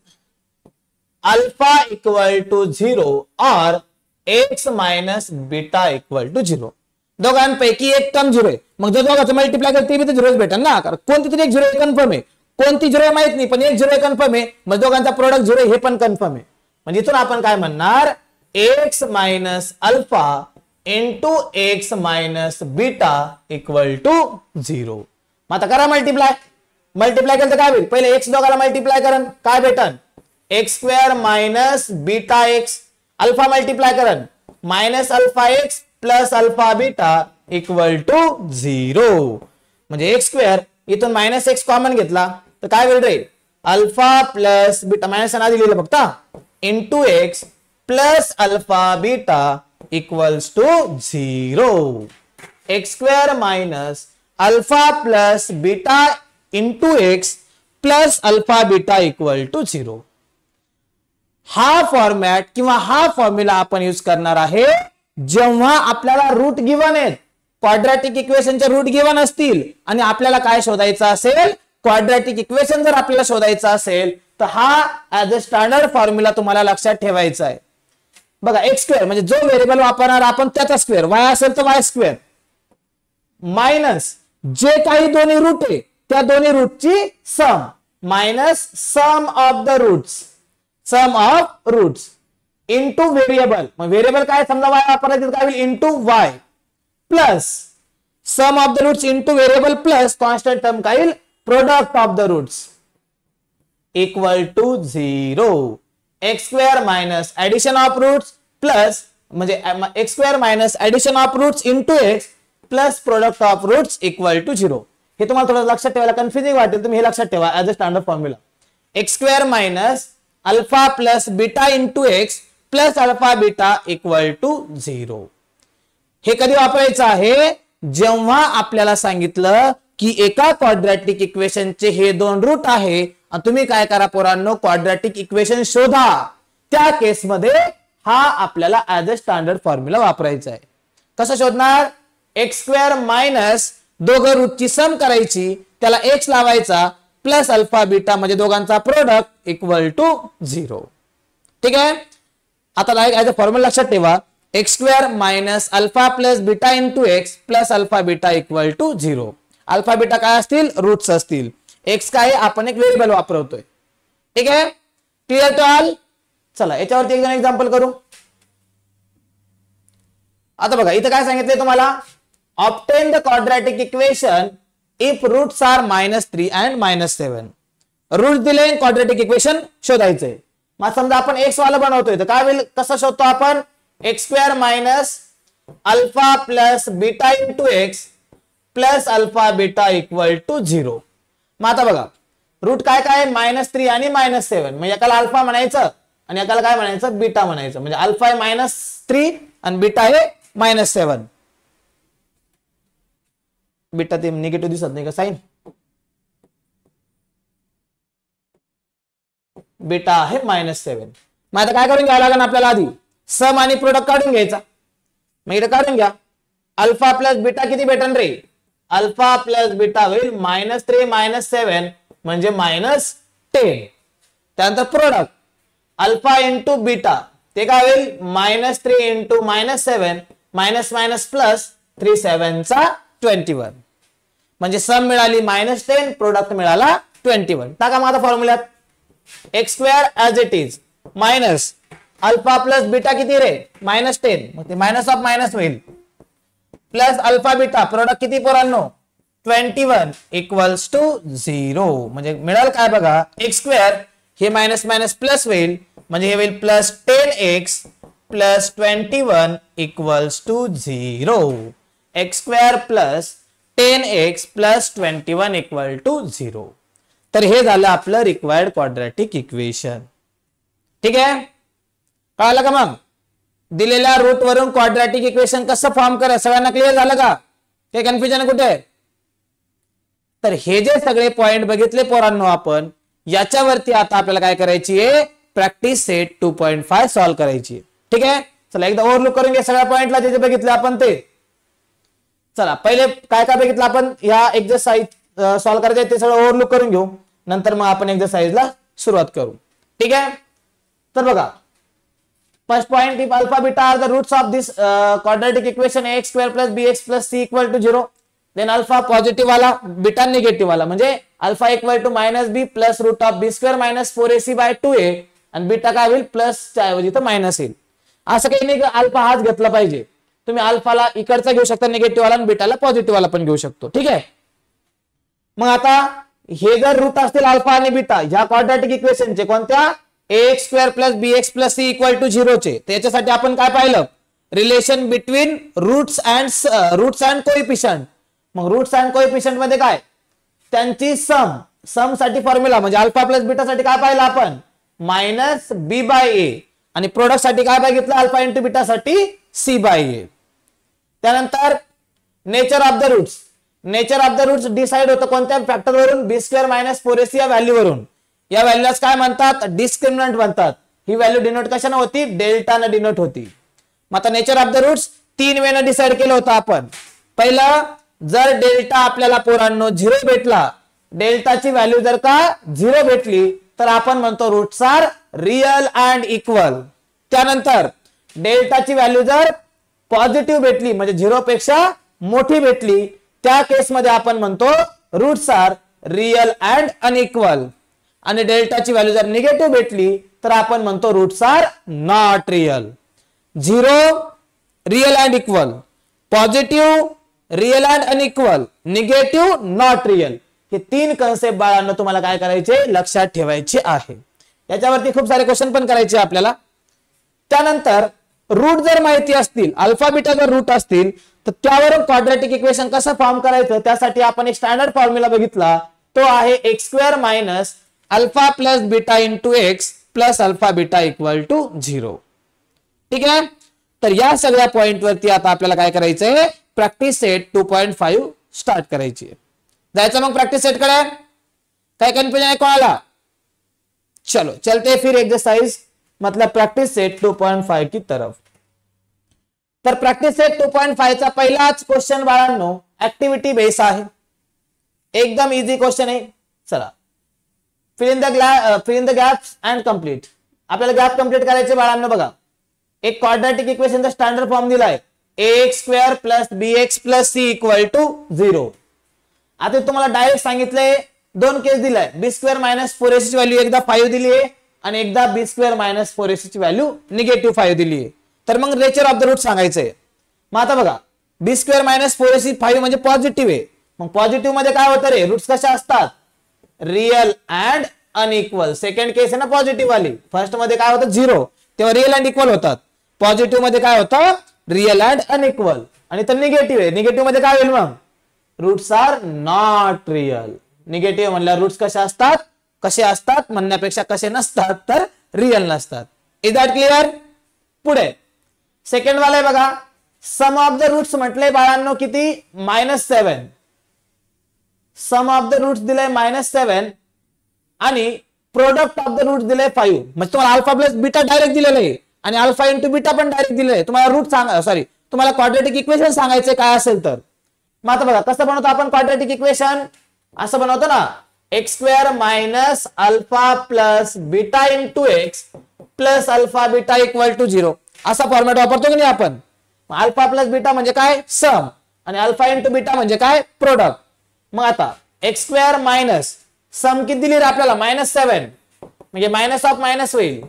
alpha equal to 0 और x minus beta equal to 0. दोघांपैकी एक टर्म 0 आहे. मग जर दोघांचं मल्टिप्लाय करते ते 0 भेटेल ना, कारण कोणती तरी एक 0 कन्फर्म आहे, कोणती 0 माहित नाही पण एक 0 कन्फर्म आहे. मग दोघांचा प्रोडक्ट 0 हे पण कन्फर्म आहे. म्हणजे इथून आपण काय म्हणणार, x minus alpha into x minus beta equal to 0. मग आता करा मल्टिप्लाय केलं तर काय होईल, पहिले x दोघाला मल्टिप्लाय करण काय भेटन, x² minus beta x, alpha multiply करण minus alpha x plus alpha beta equal to 0. म्हणजे x² इथून -x कॉमन घेतला तर काय होईल रे, अल्फा प्लस बीटा, मायनस आधी लिहिलं फक्त, into x plus alpha beta equals to 0. x² minus alpha plus beta into x plus alpha beta equal to 0. हा फॉर्मॅट किंवा हा फॉर्म्युला आपण यूज करणार आहे जेव्हा आपल्याला रूट गिवन आहेत, क्वाड्रॅटिक इक्वेशनचे रूट गिवन असतील आणि आपल्याला काय शोधायचं असेल, क्वाड्रॅटिक इक्वेशन जर आपल्याला शोधायचं असेल तर हा ऍज अ स्टँडर्ड फॉर्म्युला तुम्हाला लक्षात ठेवायचा आहे. बघा x² म्हणजे जो व्हेरिएबल वापरणार आपण त्याचा स्क्वेअर, y असेल तर y² मायनस जे काही दोन्ही रूट आहे त्या दोन्ही रूटची sum minus sum of the roots into variable. मग व्हेरिएबल काय, समजा y वापरायचं काय होईल, into y plus sum of the roots into variable plus constant term काय होईल, product of the roots equal to 0. x² minus addition of roots plus म्हणजे x² minus addition of roots into x plus product of roots equal to 0. हे तुम्हाला थोडं लक्षात ठेवायला confusing वाटेल, तुम्ही हे लक्षात ठेवा as a standard formula. x² minus alpha plus beta into x plus alpha beta equal to 0. हे कधी वापरायचं आहे, जेव्हा आपल्याला सांगितलं की एका क्वाड्रॅटिक इक्वेशनचे हे दोन रूट आहे आणि तुम्ही काय करा पोरांनो, क्वाड्रॅटिक इक्वेशन शोधा. त्या केसमध्ये हा आपल्याला ऍज अ स्टँडर्ड फॉर्म्युला वापरायचा आहे. कसं शोधणार, x² मायनस दोघं रूटची सम करायची, त्याला x लावायचा प्लस अल्फा बीटा म्हणजे दोघांचा प्रोडक्ट इक्वल टू 0. ठीक आहे. आता ऍज अ फॉर्म्युला लक्षात ठेवा, x² minus alpha plus beta into x plus alpha beta equal to 0. Alpha beta काय असतील, रूट्स असतील. x काय आपण एक व्हेरिएबल वापरतोय. ठीक आहे. Clear to all. चला याच्यावरती एक एक्झाम्पल करू. आता बघा इथं काय सांगितलंय तुम्हाला, obtain the quadratic equation if roots are -3 and -7. Root दिले, क्वाड्रॅटिक इक्वेशन शोधायचंय. मग समजा आपण x वाला बनवतोय तर काय होईल, कसं शोधतो आपण, x² minus alpha plus beta into x plus alpha beta equal to 0. मग आता बघा रूट काय काय, -3 आणि -7. मग एकाला अल्फा म्हणायचं आणि एकाला काय म्हणायचं, बीटा म्हणायचं. म्हणजे अल्फा आहे -3 आणि बीटा आहे -7. बीटा ते निगेटिव्ह दिसत नाही का साइन, बीटा आहे -7. मग आता काय करून घ्यावं लागेल आपल्याला, आधी सम आणि प्रोडक्ट काढून घ्यायचा. मग इथे काढून घ्या, अल्फा प्लस बीटा किती भेटन रे, अल्फा प्लस बीटा होईल -3 -7 म्हणजे -10. त्यानंतर प्रोडक्ट अल्फा इंटू बीटा ते काय होईल -3 इंटू -7 मायनस मायनस प्लस 3 7 चा 21 म्हणजे सम मिळाली -10 प्रोडक्ट मिळाला 21. टाका मग आता फॉर्म्युल्यात X square as it is minus alpha plus beta किती रे -10 मग ते मायनस ऑफ मायनस होईल प्लस अल्फा बीटा प्रोडक्ट किती पोरांनो 21 इक्वल्स टू 0 म्हणजे मिळाल काय बघा एक्स स्क्वेअर हे मायनस मायनस प्लस होईल म्हणजे हे होईल plus 10x plus 21 equals to 0 x square plus 10x plus 21 equal to 0. तर हे झालं आपलं रिक्वायर्ड क्वाड्रॅटिक इक्वेशन. ठीक आहे कळालं का मग दिलेल्या रूट वरून क्वाड्रॅटिक इक्वेशन कसं फॉर्म करा सगळ्यांना क्लिअर झालं का काही कन्फ्युजन कुठे आहे. तर हे जे सगळे पॉइंट बघितले पोरांनो आपण याच्यावरती आता आपल्याला काय करायची आहे प्रॅक्टिस सेट 2.5 सॉल्व्ह करायची आहे. ठीक आहे चला एकदा ओव्हरलुक करून घ्या सगळ्या पॉइंटला जे बघितले आपण ते. चला पहिले काय काय बघितलं आपण या एक्सरसाइज सॉल्व्ह करायचे ते सगळं ओव्हरलुक करून घेऊ नंतर मग आपण एक्सरसाइजला सुरुवात करू. ठीक आहे तर बघा first point if alpha beta are the roots of this quadratic equation ax square plus bx plus c equal to 0 then alpha positive वाला बीटा निगेटिव्ह वाला म्हणजे alpha equal to -b plus root of b square minus 4ac by 2a आणि beta काय होईल प्लसच्या ऐवजी तर minus येईल. असं काही नाही अल्फा हाच घेतला पाहिजे तुम्ही अल्फाला इकडचा घेऊ शकता निगेटिव्ह वाला आणि बीटाला पॉझिटिव्ह वाला पण घेऊ शकतो. ठीक आहे मग आता हे जर रूट असतील अल्फा आणि बीटा ह्या क्वाड्रॅटिक इक्वेशनचे कोणत्या ax square plus bx plus c equal to 0 चे त्याच्यासाठी आपण काय पाहिलं relation between roots and coefficient. मग रूट्स अँड कोएफिशियंट मध्ये काय त्यांची सम साठी फॉर्म्युला म्हणजे अल्फा प्लस बीटा साठी काय पाहिलं आपण -b बाय a आणि प्रोडक्ट साठी काय बघितलं अल्फा इंटू बीटा साठी c बाय a. त्यानंतर nature of the roots decide होतं कोणत्या फॅक्टर वरून b स्क्वेअर मायनस 4ac या व्हॅल्यू वरून. या व्हॅल्यूज काय म्हणतात डिस्क्रिमिनंट म्हणतात. ही व्हॅल्यू डिनोट कशाने होती डेल्टा ने डिनोट होती. मग आता नेचर ऑफ द रूट्स 3 वेने डिसाइड केलं होतं आपण. पहिलं जर डेल्टा आपल्याला पोरांनो 0 भेटला डेल्टाची व्हॅल्यू जर का 0 भेटली तर आपण म्हणतो roots are real and equal. त्यानंतर डेल्टाची व्हॅल्यू जर पॉझिटिव्ह भेटली म्हणजे 0 पेक्षा मोठी भेटली त्या केसमध्ये आपण म्हणतो roots are real and unequal आणि डेल्टाची व्हॅल्यू जर निगेटिव्ह भेटली तर आपण म्हणतो roots are not real. 0 real and equal positive real and unequal negative not real हे 3 कन्सेप्ट बाळांनो तुम्हाला काय करायचे लक्षात ठेवायचे आहे. याच्यावरती खूप सारे क्वेश्चन पण करायचे आपल्याला. त्यानंतर रूट जर माहिती असतील अल्फा बीटा जर रूट असतील तर त्यावरून क्वाड्रॅटिक इक्वेशन कसं फॉर्म करायचं त्यासाठी आपण एक स्टँडर्ड फॉर्म्युला बघितला तो आहे x square minus alpha plus beta into x plus alpha beta equal to 0. ठीक आहे तर या सगळ्या पॉइंट वरती आता आपल्याला काय करायचंय प्रॅक्टिस सेट 2.5 स्टार्ट करायची. जायचं मग प्रॅक्टिस सेट कडे काय कन्फ्युजन आहे कोणाला. चलो चलते फिर एक्सरसाइज मतलब प्रैक्टिस सेट 2.5 की तरफ. तर प्रैक्टिस सेट 2.5 चा पहिलाच क्वेश्चन बाळांनो ऍक्टिव्हिटी बेस आहे एकदम इझी क्वेश्चन आहे. चला fill in the gaps and complete. आपल्याला गॅप कंप्लीट करायचे बाळांनो. बघा एक क्वाड्रॅटिक इक्वेशनचा स्टँडर्ड फॉर्म दिलाय ax square plus bx plus c equal to 0. आता तुम्हाला डायरेक्ट सांगितलंय 2 केस दिलाय b स्क्वेअर मायनस 4ac ची व्हॅल्यू एकदा 5 दिली आहे आणि एकदा b स्क्वेअर मायनस 4ac ची व्हॅल्यू निगेटिव्ह 5 दिली आहे. तर मग नेचर ऑफ द रूट सांगायचंय. मग आता बघा b स्क्वेअर मायनस 4ac 5 म्हणजे पॉझिटिव्ह आहे. मग पॉझिटिव्ह मध्ये काय होतं रे रूट्स कशा असतात रियल अँड अनइक्वल. सेकंड केस आहे ना पॉझिटिव्ह वाली. फर्स्ट मध्ये काय होतं 0 तेव्हा रियल अँड इक्वल होतात. पॉझिटिव्ह मध्ये काय होतं रियल अँड अनइक्वल आणि तर निगेटिव्ह आहे. निगेटिव्ह मध्ये काय होईल मग roots are not real. Negative म्हणल्यावर रूट्स कसे असतात म्हणण्यापेक्षा कसे नसतात तर रियल नसतात. Is that clear. पुढे सेकंड वाला आहे बघा सम ऑफ द रूट्स म्हटले बाळांनो किती -7. सम ऑफ द रूट्स दिले -7 आणि प्रोडक्ट ऑफ द रूट्स दिले 5. म्हणजे तुम्हाला अल्फा प्लस बीटा डायरेक्ट दिलेलं आहे आणि अल्फा इंटू बीटा पण डायरेक्ट दिलेलं आहे. तुम्हाला रूट तुम्हाला क्वाड्रॅटिक इक्वेशन सांगायचे काय असेल तर. मग आता बघा कसं बनवतो आपण क्वाड्रॅटिक इक्वेशन. असं बनवतो ना x square minus alpha plus beta into x plus alpha beta equal to 0 असा फॉर्मॅट वापरतो की नाही आपण. अल्फा प्लस बीटा म्हणजे काय, सम, आणि अल्फा इंटू बीटा म्हणजे काय, प्रोडक्ट. मग आता एक्स स्क्वेअर मायनस सम किती दिली रे आपल्याला, -7, म्हणजे मायनस ऑफ मायनस होईल,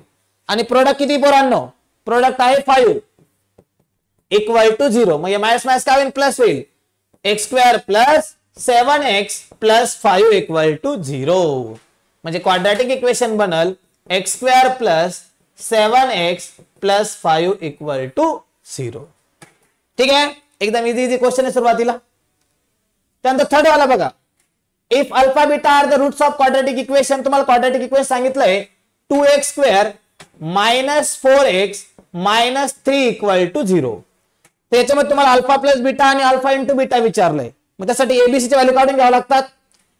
आणि प्रोडक्ट किती पोरांनो, प्रोडक्ट आहे 5 इक्वल टू 0, म्हणजे मायनस मायनस काय होईल, प्लस होईल. X square plus 7x plus 5 equal to 0, म्हणजे क्वाड्रॅटिक इक्वेशन बनल x square plus 7x plus 5 equal to 0. ठीक आहे, एकदम इझी क्वेश्चन आहे सुरुवातीला. त्यानंतर थर्ड वाला बघा, if alpha beta are the roots of quadratic equation. तुम्हाला क्वाड्रॅटिक इक्वेशन सांगितलंय 2x square minus 4x minus 3 equal to 0. त्याच्यामध्ये तुम्हाला अल्फा प्लस बीटा आणि अल्फा इंटू बीटा विचारलंय. मग त्यासाठी एबीसीची व्हॅल्यू काढून घ्यावं लागतात.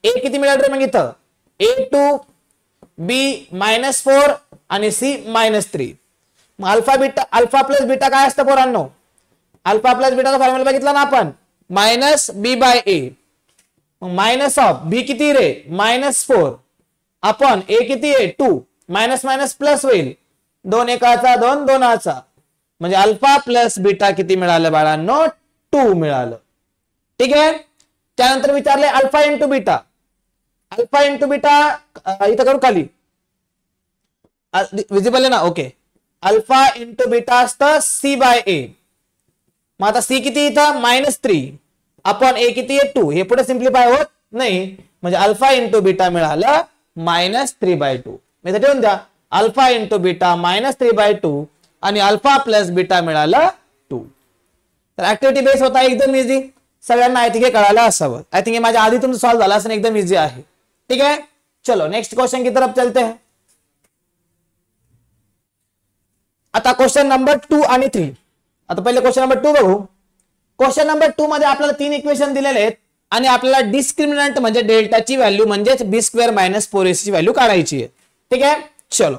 ए किती मिळाल रे मग इथं, A2 B -4 आणि C -3. मग अल्फा प्लस बीटा काय असतं पोरांनो, अल्फा प्लस बीटाचा फॉर्म्युला बघितला ना आपण, minus B by A. Minus of B किती रे, -4 आपण ए किती आहे 2, मायनस मायनस प्लस होईल, 2 एकाचा 2 दोनाचा, म्हणजे अल्फा प्लस बीटा किती मिळालं बाळांनो, 2 मिळालं. ठीक आहे, त्यानंतर विचारले alpha into beta. Alpha into beta इथं करू खाली, विजिबल आहे ना, ओके. अल्फा इंटू बीटा असतं सी बाय ए. मग आता सी किती इथं -3 आपण ए किती आहे 2, हे पुढे सिम्प्लिफाय होत नाही, म्हणजे अल्फा इंटू बीटा मिळालं -3/2. मी ठेवून द्या, अल्फा इंटू बीटा -3/2 आणि अल्फा प्लस बीटा मिळालं 2. तर ऍक्टिव्हिटी बेस होता एकदम इझी, सगळ्यांना आय थिंक हे कळालं असावं. आय थिंक माझ्या आधी तुमचं सॉल्व्ह झाला असं, एकदम इझी आहे. ठीक है, चलो नेक्स्ट क्वेश्चन की तरफ चलते हैं. आता क्वेश्चन नंबर 2 आणि 3. आता पहिले क्वेश्चन नंबर 2 बघू. क्वेश्चन नंबर 2 मध्ये आपल्याला 3 इक्वेशन दिलेले आहेत आणि आपल्याला डिस्क्रिमिनंट म्हणजे डेल्टाची व्हॅल्यू म्हणजेच बी स्क्वेअर मायनस 4ac ची व्हॅल्यू काढायची आहे. ठीक आहे, चलो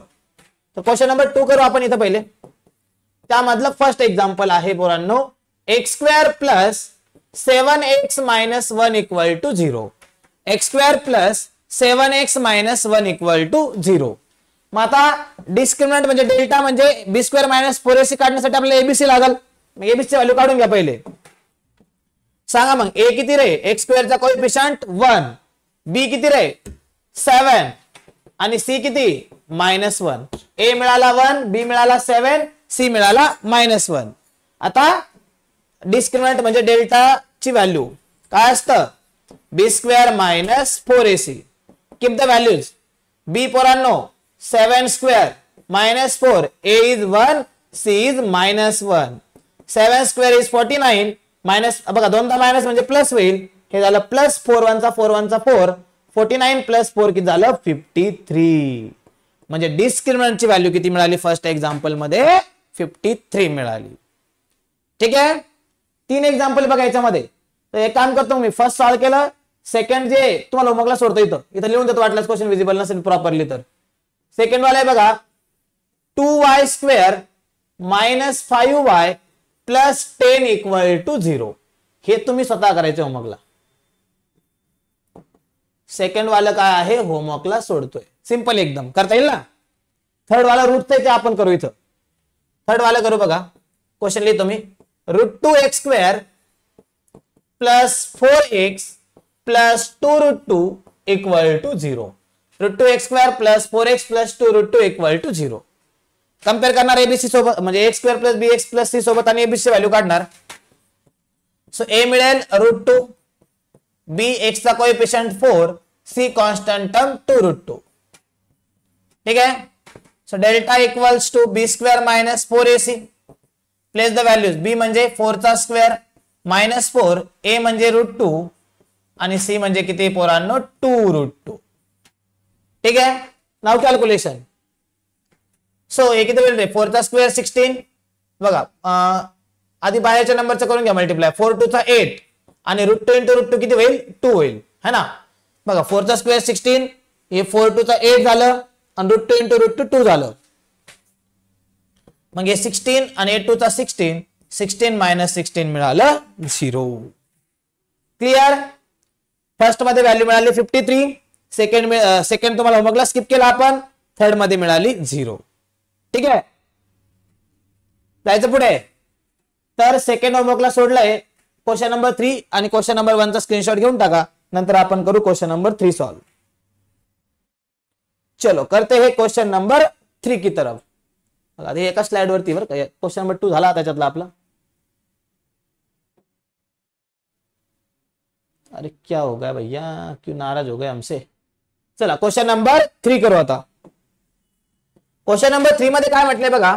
तर क्वेश्चन नंबर 2 करू आपण इथं पहिले. त्यामधलं फर्स्ट एक्झाम्पल आहे पोरांनो, x square plus 7x minus 1 equal to 0. X square plus 7x minus 1 equal to 0. मग आता डिस्क्रिमिनंट म्हणजे डेल्टा म्हणजे बी स्क्वेअर मायनस 4ac काढण्यासाठी आपल्याला एबीसी लागल. एबीसी व्हॅल्यू काढून घ्या पहिले. सांगा मग, ए किती रे, एक्स स्क्वेअरचा कोएफिशियंट 1, बी किती रे 7 आणि सी किती -1. ए मिळाला 1, बी मिळाला 7, सी मिळाला -1. आता डिस्क्रिमिनंट म्हणजे डेल्टाची व्हॅल्यू काय असतं, B square minus 4ac. Keep the values. B पोरांनो 7 square minus 4, A is 1, C is -1. 7 square is 49 minus, बघा दोनदा मायनस म्हणजे प्लस होईल, हे झालं प्लस 4 1 चा 4 1 चा 4, 49 प्लस 4 किती झालं 53. म्हणजे डिस्क्रिमिनंटची व्हॅल्यू किती मिळाली फर्स्ट एक्झाम्पल मध्ये 53 मिळाली. ठीक आहे, 3 एक्झाम्पल बघायच्या मध्ये. तर एक काम करतो मी, फर्स्ट सॉल्व केलं, सेकंड जे तुम्हाला होमवर्कला सोडतो इथं लिहून देतो, वाटल्यास क्वेश्चन विजिबल नसेल प्रॉपरली तर. सेकंड वाला आहे बघा, 2y square minus 5y plus 10 equal to 0. हे तुम्ही स्वतः करायचे होमवर्कला. सेकंड वाला काय आहे, होमवर्कला सोडतोय, सिंपल एकदम करता येईल ना. थर्ड वाला रूट ते आपण करू इथं. थर्ड वाला करू बघा, क्वेश्चन लिहितो मी, √2x square plus 4x plus 2√2 equal to 0. √2x square plus 4x plus 2√2 equal to 0. Compare करणार एबीसी सोबत, म्हणजे x square plus bx plus c सोबत आणि एबीसी व्हॅल्यू काढणार. सो a मिळेल √2, b x चा कोएफिशियंट 4, c कॉन्स्टंट टर्म 2√2. ठीक आहे, so delta equals to B square minus 4ac. Place the values. b म्हणजे 4 चा स्क्वेअर मायनस 4, a म्हणजे √2 आणि c म्हणजे किती पोरांनो 2√2. ठीक आहे, नाव कॅल्क्युलेशन. सो हे किती होईल रे, 4 चा स्क्वेअर 16, बघा आधी बाहेरच्या नंबरचं करून घ्या मल्टिप्लाय, 4 2 चा 8 आणि √2 इंटू √2 किती होईल 2 होईल, है ना. बघा 4 चा स्क्वेअर 16, हे 4 2 चा 8 झालं आणि √2 इंटू √2 2 झालं. मग हे 16 आणि 8 2 चा 16, 16 मायनस 16 मिळालं 0. क्लिअर. फर्स्ट मध्ये व्हॅल्यू मिळाली 53, सेकंड तुम्हाला होमवर्कला स्किप केला आपण, थर्ड मध्ये मिळाली 0. ठीक आहे, जायचं पुढे. तर सेकंड होमवर्कला सोडलंय क्वेश्चन नंबर 3 आणि क्वेश्चन नंबर 1 चा स्क्रीनशॉट घेऊन टाका, नंतर आपण करू क्वेश्चन नंबर 3 सॉल्व. चलो करते हैं क्वेश्चन नंबर 3 की तरफ. हे एका स्लाइड वरती बरं का, क्वेश्चन नंबर 2 झाला त्याच्यातला आपला. अरे क्या हो गया भैया, क्यों नाराज हो गए हमसे. चला क्वेश्चन नंबर 3 करू आता. क्वेश्चन नंबर 3 मध्ये काय म्हटलंय बघा,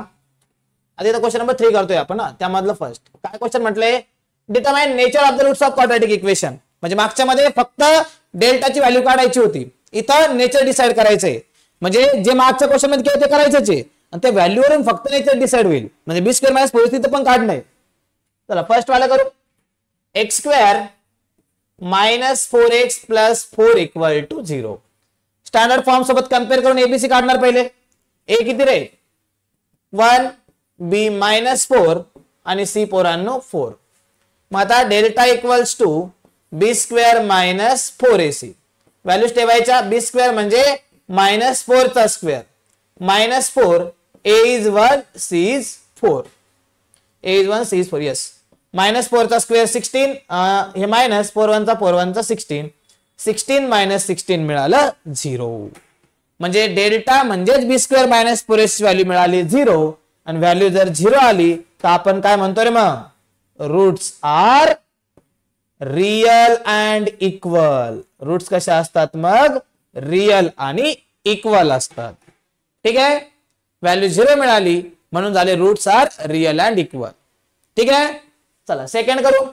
आता इथं क्वेश्चन नंबर 3 करतोय आपण ना, त्यामधलं फर्स्ट काय क्वेश्चन म्हटलंय, determine nature of the roots of quadratic equation. म्हणजे मागच्या मध्ये फक्त डेल्टाची व्हॅल्यू काढायची होती, इथं नेचर डिसाइड करायचंय. म्हणजे जे मागच्या क्वेश्चन मध्ये केलं ते करायचंच आहे, आणि त्या व्हॅल्यूवरून फक्त नेचर डिसाइड होईल. म्हणजे बी स्क्वेअर मायनस 4ac पण काढणं. चला फर्स्ट वाला करू. X square minus 4x plus 4 equal to 0. Standard form सोबत कंपेअर करून एबीसी काढणार पहिले. ए किती रे 1, बी मायनस 4 आणि सी पोरांनो 4. मग आता delta equals to B square minus 4ac. Values ठेवायच्या. बी स्क्वेअर म्हणजे मायनस 4 चा square minus 4, A is 1 C is 4. A is 1 C is 4. Yes, minus 4 चा स्क्वेअर 16, हे मायनस 4 1 चा 4 1 चा 16, 16 मायनस 16 मिळालं 0. म्हणजे डेल्टा म्हणजेच बी स्क्वेअर मायनस 4ac व्हॅल्यू मिळाली 0. आणि व्हॅल्यू जर 0 आली तर आपण काय म्हणतो रे मग, roots are real and equal. रूट्स कशा असतात मग, रियल आणि इक्वल असतात. ठीक आहे, व्हॅल्यू 0 मिळाली म्हणून झाले roots are real and equal. ठीक आहे, चला सेकंड करू.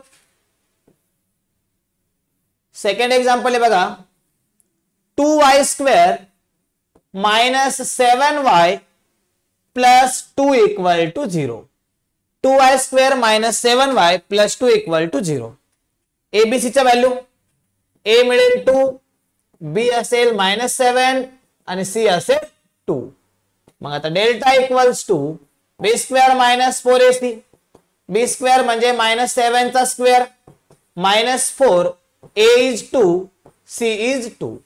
सेकंड एक्झाम्पल आहे बघा, 2y square minus 7y plus 2 equal to 0. 2y square minus 7y plus 2 equal to 0. एबीसीच्या व्हॅल्यू, ए मिळेल 2, बी असेल मायनस 7 आणि सी असेल 2. मग आता delta equals to B square minus 4ac. B square म्हणजे मायनस 7 चा square minus 4, A is 2 c is 2,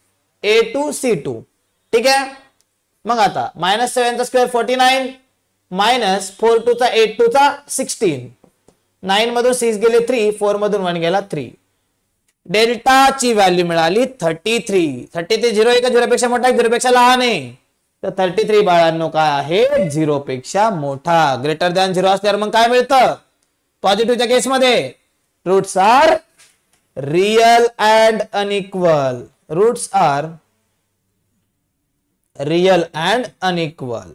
a2 c2. ठीक आहे, मग आता मायनस 7 चा स्क्वेअर 49 मायनस 4 2 चा 8 2 चा 16, 9 मधून 6 गेले 3, 4 मधून 1 गेला 3. डेल्टा ची व्हॅल्यू मिळाली 33. 33 0 आहे का 0 पेक्षा मोठा आहे 0 पेक्षा लहान आहे. तर 33 बाळांनो काय आहे 0 पेक्षा मोठा. ग्रेटर दॅन 0 असल्यावर मग काय मिळतं, पॉझिटिव्हच्या केसमध्ये roots are real and unequal. Roots are real and unequal.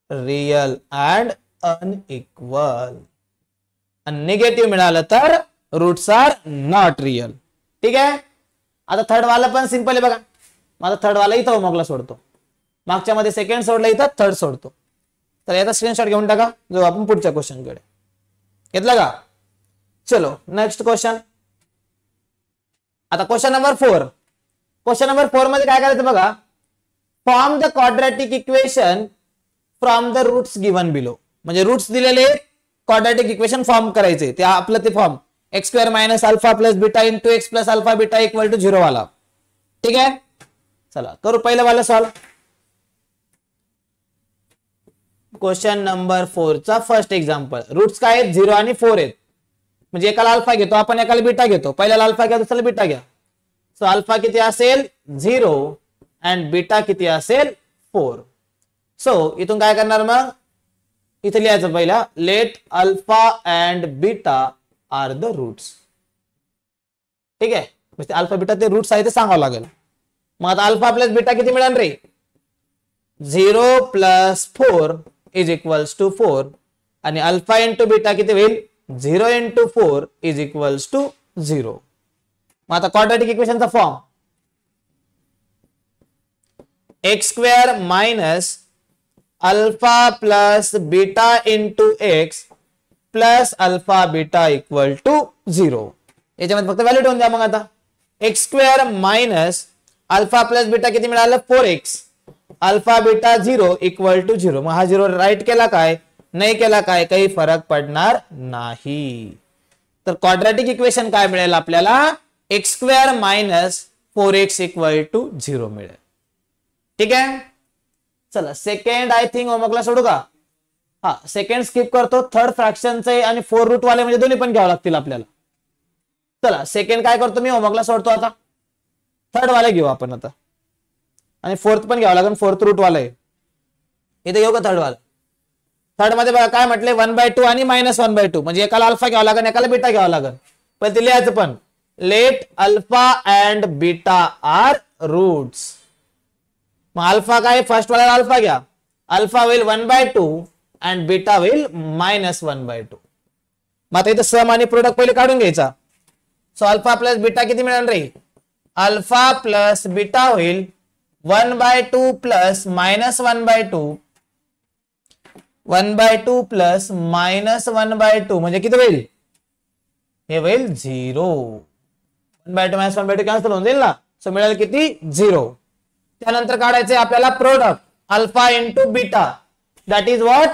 Real and unequal. Negative मिळालं तर रूट्स आर नॉट रियल. ठीक आहे, आता थर्ड वाला पण सिंपल आहे बघा. माझा थर्ड वाला इथं होमवर्कला सोडतो, मागच्या मध्ये सेकंड सोडला, इथं थर्ड सोडतो. तर याचा स्क्रीनशॉट घेऊन टाका, जो आपण पुढच्या क्वेश्चन कडे घेतला का. चलो नेक्स्ट क्वेश्चन. आता क्वेश्चन नंबर 4. क्वेश्चन नंबर 4 मध्ये काय करायचं बघा, form the quadratic equation from the roots given below. म्हणजे रूट्स दिलेले क्वाड्रॅटिक इक्वेशन फॉर्म करायचे. ते आपलं ते form x square minus alpha plus beta into x plus alpha beta equal to 0 वाला. ठीक आहे, चला करू पहिलं वाला सॉल्व. क्वेश्चन नंबर 4 चा फर्स्ट एक्झाम्पल. रूट्स काय आहेत 0 आणि 4 आहेत. म्हणजे एकाला अल्फा घेतो आपण, एकाला बीटा घेतो. पहिल्याला अल्फा घ्या, दुसऱ्याला बीटा घ्या. सो अल्फा किती असेल 0 अँड बीटा किती असेल 4. सो इथून काय करणार मग, इथे लिहायचं पहिला, let alpha and beta are the roots. ठीक आहे, म्हणजे अल्फा बीटा ते रूट्स आहे ते सांगावं लागेल. मग आता अल्फा प्लस बीटा किती मिळेल रे, 0 प्लस 4 इज इक्वल्स टू 4. आणि अल्फा इंटू बीटा किती होईल 0 इंटू 4 इज इक्वल्स टू 0. मग आता क्वाड्रॅटिक इक्वेशनचा form, x square minus alpha plus beta into x plus alpha beta equal to 0. याच्यामध्ये फक्त व्हॅल्यू ठेवून द्या. मग आता X square minus alpha plus beta किती मिळालं 4x, alpha beta 0 equal to 0. मग हा 0 राईट केला काय, नाही केला काय, काही फरक पडणार नाही. तर क्वाड्रॅटिक इक्वेशन काय मिळेल आपल्याला, x square minus 4x equal to 0 मिळेल. ठीक आहे, चला सेकंड आय थिंक होमवर्कला सोडू का? हा सेकंड स्किप करतो. थर्ड फ्रॅक्शनचे आणि 4 रूट वाले म्हणजे दोन्ही पण घ्यावं लागतील आपल्याला. चला सेकंड काय करतो मी होमवर्कला सोडतो. आता थर्ड वाले घेऊ आपण आता आणि फोर्थ पण घ्यावं लागेल. फोर्थ रूट वाला आहे इथे घेऊ का थर्ड वाला? थर्ड मध्ये बघा काय म्हटले 1/2 आणि -1/2 म्हणजे एकाला अल्फा घ्यावा लागेल एकाला बीटा घ्यावा लागेल. पण ते लिहायचं पण let alpha and beta are roots. मग अल्फा काय फर्स्ट वाला अल्फा घ्या. अल्फा होईल 1/2 अँड बीटा होईल -1/2. मग आता इथं सम आणि प्रोडक्ट पहिले काढून घ्यायचा. सो अल्फा प्लस बीटा किती मिळणार रे? अल्फा प्लस बीटा होईल 1/2 प्लस -1/2 1/2 प्लस -1/2 म्हणजे किती होईल? हे होईल 0. 1/2 -1/2 कॅन्सल होऊन जाईल ना. सो मिळेल किती? 0. त्यानंतर काढायचे आपल्याला product alpha into beta. That is what?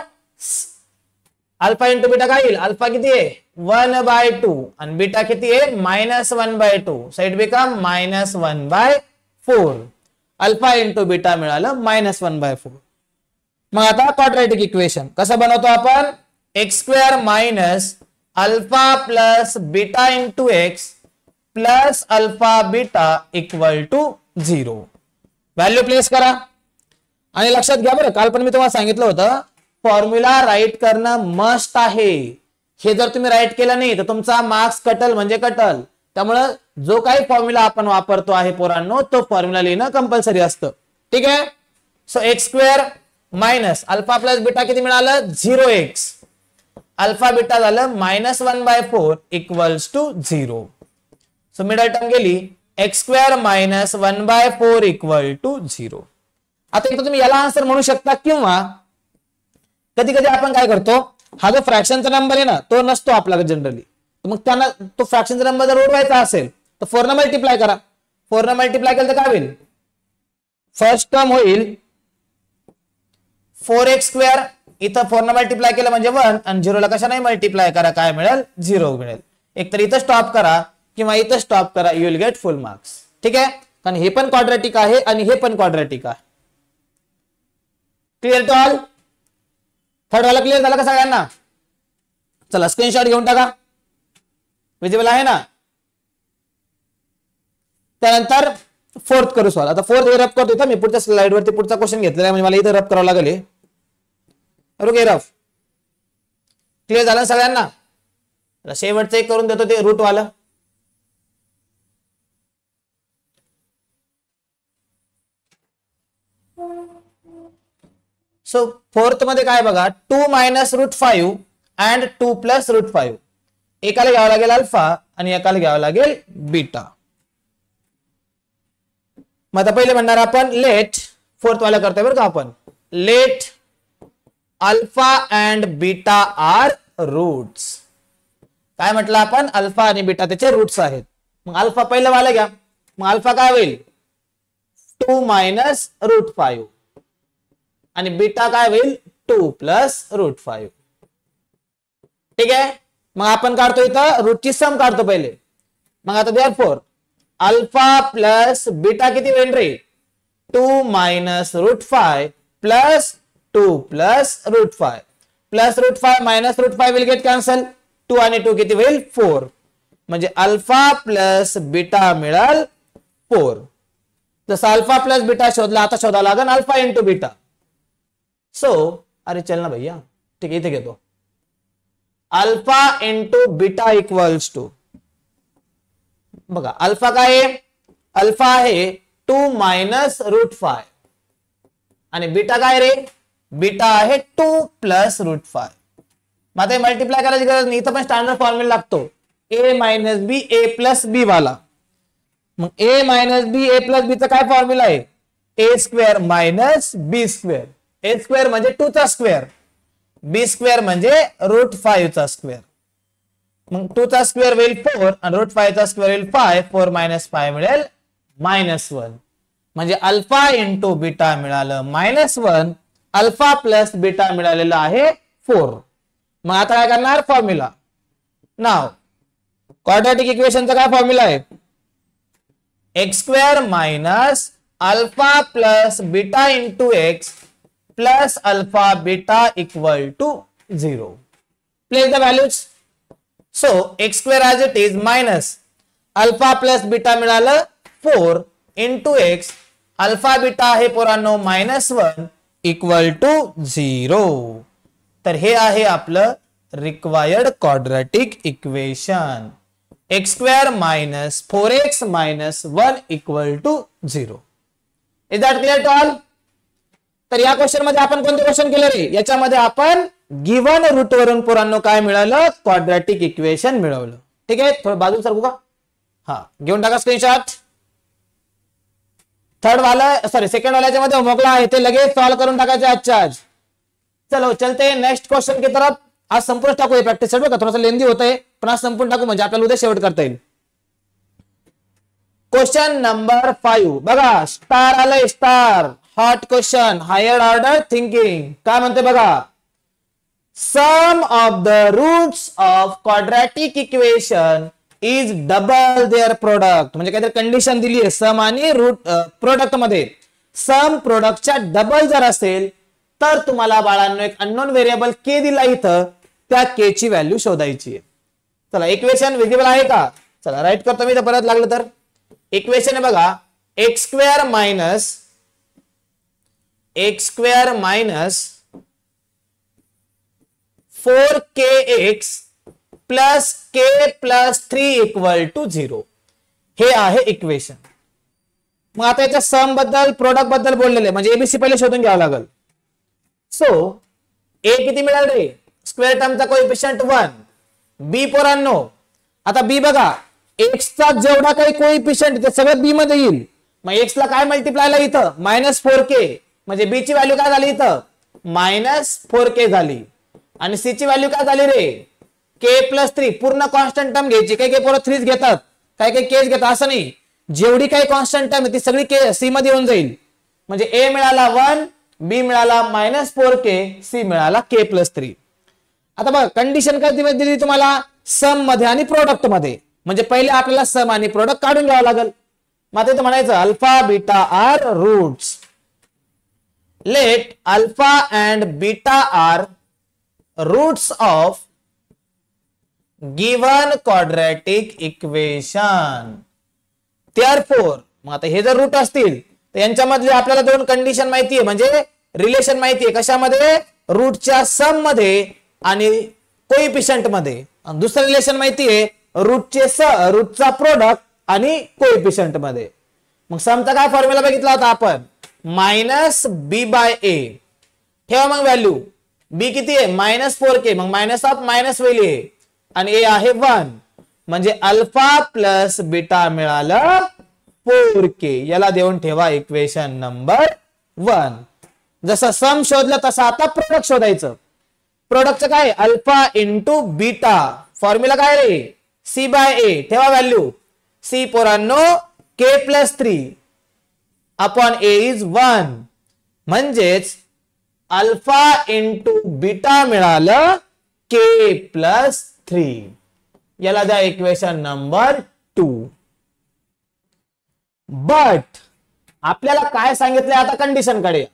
Alpha into beta काय येईल? अल्फा किती आहे? 1/2 आणि बीटा किती आहे? -1/2. So it become -1/4. Alpha into beta मिळालं -1/4. मग आता क्वाड्रॅटिक इक्वेशन कसं बनवतो आपण? x² minus alpha plus beta into x plus alpha beta equal to 0. Value place करा आणि लक्षात घ्या बरं, काल पण मी तुम्हाला सांगितलं होतं फॉर्म्युला राईट करणं मस्ट आहे. हे जर तुम्ही राईट केलं नाही तर तुमचा मार्क्स कटल म्हणजे कटल. त्यामुळे जो काही फॉर्म्युला आपण वापरतो आहे पोरांनो तो फॉर्म्युला लिहिणं कंपल्सरी असतं. ठीक आहे. So x² minus alpha plus beta किती मिळालं? 0x. अल्फा बीटा झालं -1/4 equals to 0. So middle term गेली x² मायनस 1/4 इक्वल टू 0. आता इथं तुम्ही याला आन्सर म्हणू शकता किंवा कधी कधी आपण काय करतो, हा जो फ्रॅक्शनचा नंबर आहे ना तो नसतो आपल्याकडे जनरली. मग त्यांना तो फ्रॅक्शनचा नंबर जर उडवायचा असेल तर 4 ने मल्टिप्लाय करा. 4 ने मल्टिप्लाय केलं तर काय होईल? फर्स्ट टर्म होईल 4x². इथं 4 ने मल्टिप्लाय केलं म्हणजे 1 आणि 0 ला कशाने मल्टिप्लाय करा काय मिळेल? 0 मिळेल. एक तर इथं स्टॉप करा किंवा इथं स्टॉप करा, you will get full marks. ठीक आहे. कारण हे पण क्वाड्रॅटिक आहे आणि हे पण क्वाड्रॅटिक आहे. Clear to all? थर्ड वाला क्लिअर झाला का सगळ्यांना? चला स्क्रीनशॉट घेऊन टाका. विजिबल आहे ना? त्यानंतर फोर्थ करू सॉल्व. आता फोर्थ रफ करतो इथं मी पुढच्या स्लाइड वरती पुढचा क्वेश्चन घेतलेला आहे म्हणजे मला इथं रफ करावं लागेल. ओके रफ क्लिअर झालं सगळ्यांना? शेवटचं एक करून देतो ते रूट वाला. सो फोर्थ मध्ये काय बघा 2 मायनस √5 अँड 2 प्लस √5. एकाला घ्यावं लागेल अल्फा आणि एकाला घ्यावं लागेल बीटा. मग आता पहिले म्हणणार आपण लेट फोर्थ वाला करतोय बरं का आपण. Let alpha and beta are roots. काय म्हटलं आपण? अल्फा आणि बीटा त्याचे रूट्स आहेत. मग अल्फा पहिलं वाला घ्या. मग अल्फा काय होईल? 2 मायनस √5 आणि बीटा काय होईल? 2 प्लस √5. ठीक आहे. मग आपण काढतो इथं रूटची सम काढतो पहिले. मग आता देअरफॉर अल्फा प्लस बीटा किती होईल रे? 2 minus √5 plus 2 plus √5 plus √5 minus √5 will get cancel. 2 आणि 2 किती होईल? 4. म्हणजे अल्फा प्लस बीटा मिळेल 4. जसं अल्फा प्लस बीटा शोधला आता शोधा लागेल अल्फा इंटू बीटा. सो अरे चल ना भैया, ठीक आहे इथे घेतो. Alpha into beta equals to बघा अल्फा काय आहे? अल्फा आहे 2 मायनस √5 आणि बीटा काय रे? बीटा आहे 2 प्लस √5. मग आता मल्टिप्लाय करायची गरज नाही, इथं पण स्टँडर्ड फॉर्म्युला लागतो a minus B A plus B वाला. मग a minus B A plus B चा काय फॉर्म्युला आहे? a² minus b². a² म्हणजे 2 चा स्क्वेअर, b² म्हणजे √5 चा स्क्वेअर. मग 2 चा स्क्वेअर होईल 4 आणि √5 चा स्क्वेअर होईल 5. 4 मायनस 5 मिळेल -1. म्हणजे अल्फा इंटू बीटा मिळालं -1. अल्फा प्लस बीटा मिळालेला आहे 4. मग आता काय करणार? फॉर्म्युला. नाव क्वाड्रॅटिक इक्वेशनचा काय फॉर्म्युला आहे? x² minus alpha plus beta into x plus alpha beta equal to 0. Place the values. So x square as it is minus alpha plus beta मिळालं 4 into x, alpha beta आहे पोरांनो -1 equal to 0. तर हे आहे आपलं required quadratic equation, x square minus 4x minus 1 equal to 0. Is that clear to all? तर या question मध्ये आपण कोणते क्वेश्चन केले रे? याच्यामध्ये आपण गिवन रूट वरून पोरांनो काय मिळालं? क्वाड्रॅटिक इक्वेशन मिळवलं. ठीक आहे, थोडं बाजूला सरकू का? हा, घेऊन टाका स्क्रीनशॉट. थर्ड वाला सॉरी सेकंड वाल्याच्या मध्ये मोकळा आहे ते लगेच सॉल्व करून टाकायचे आजच्या आज. चलो चलते नेक्स्ट क्वेश्चन की तरफ. आज संपूर्ण टाकू हे प्रॅक्टिस का थोडासा लेंदी होत आहे, पण आज संपूर्ण टाकू म्हणजे आपल्याला उद्या शेवट करता येईल. क्वेश्चन नंबर 5 बघा, स्टार आलंय star, hot question, higher order thinking. काय म्हणते बघा, sum of the roots of quadratic equation is double their product. म्हणजे काहीतरी कंडिशन दिली आहे, सम आणि रूट प्रोडक्ट मध्ये सम प्रोडक्टच्या डबल जर असेल तर तुम्हाला बाळांनो एक अननोन व्हेरिएबल के दिला इथं, त्या के ची व्हॅल्यू शोधायची आहे. चला इक्वेशन विजिबल आहे का? चला राईट करतो मी, तर परत लागलं तर. इक्वेशन आहे बघा, x square minus 4kx plus k plus 3 equal to 0. हे आहे इक्वेशन. मग आता याच्या सम बद्दल प्रोडक्ट बद्दल बोललेले म्हणजे एबीसी पहिले शोधून घ्यावं लागेल. सो ए किती मिळाल रे? Square टर्मचा coefficient 1. बी पोरांनो, आता बी बघा, एक्स चा जेवढा काही कोएफिशियंट ते सगळं बी मध्ये येईल. मग एक्स ला काय मल्टिप्लायला इथं -4k, म्हणजे बी ची व्हॅल्यू काय झाली इथं -4k झाली. आणि सी ची व्हॅल्यू काय झाली रे? के प्लस 3. पूर्ण कॉन्स्टंट टर्म घ्यायची, काही काही पोरं 3 घेतात, काही काही केस घेतात, असं नाही. जेवढी काही कॉन्स्टंट टर्म ती सगळी के सी मध्ये येऊन जाईल. म्हणजे ए मिळाला 1, बी मिळाला -4k, सी मिळाला k प्लस 3. आता बघ कंडिशन काय दिली तुम्हाला? सम मध्ये आणि प्रोडक्ट मध्ये. म्हणजे पहिले आपल्याला सम आणि प्रोडक्ट काढून घ्यावं लागेल. मग इथं म्हणायचं alpha beta are roots. Let alpha and beta are roots of given quadratic equation. Therefore, मग आता हे जर रूट असतील तर यांच्यामध्ये आपल्याला दोन कंडिशन माहिती आहे, म्हणजे रिलेशन माहिती आहे. कशामध्ये? रूटच्या सम मध्ये आणि कोएफिशियंट मध्ये. दुसरं रिलेशन माहिती आहे रूटचा प्रोडक्ट आणि कोएफिशियंट मध्ये. मग समचा काय फॉर्म्युला बघितला होता आपण? -b/a. ठेवा मग व्हॅल्यू. बी किती आहे? -4k, मग मायनस ऑफ मायनस होईल आणि ए आहे 1. म्हणजे अल्फा प्लस बीटा मिळालं 4k. याला देऊन ठेवा इक्वेशन नंबर 1. जसं सम शोधलं तसं आता प्रोडक्ट शोधायचं. प्रोडक्टचं काय? Alpha into beta. फॉर्म्युला काय रे? c/a. ठेवा व्हॅल्यू. सी पोरांनो k plus 3 upon a is 1. म्हणजेच अल्फा इंटू बीटा मिळालं k प्लस 3. याला द्या इक्वेशन नंबर 2. बट आपल्याला काय सांगितलंय आता कंडिशन कडे.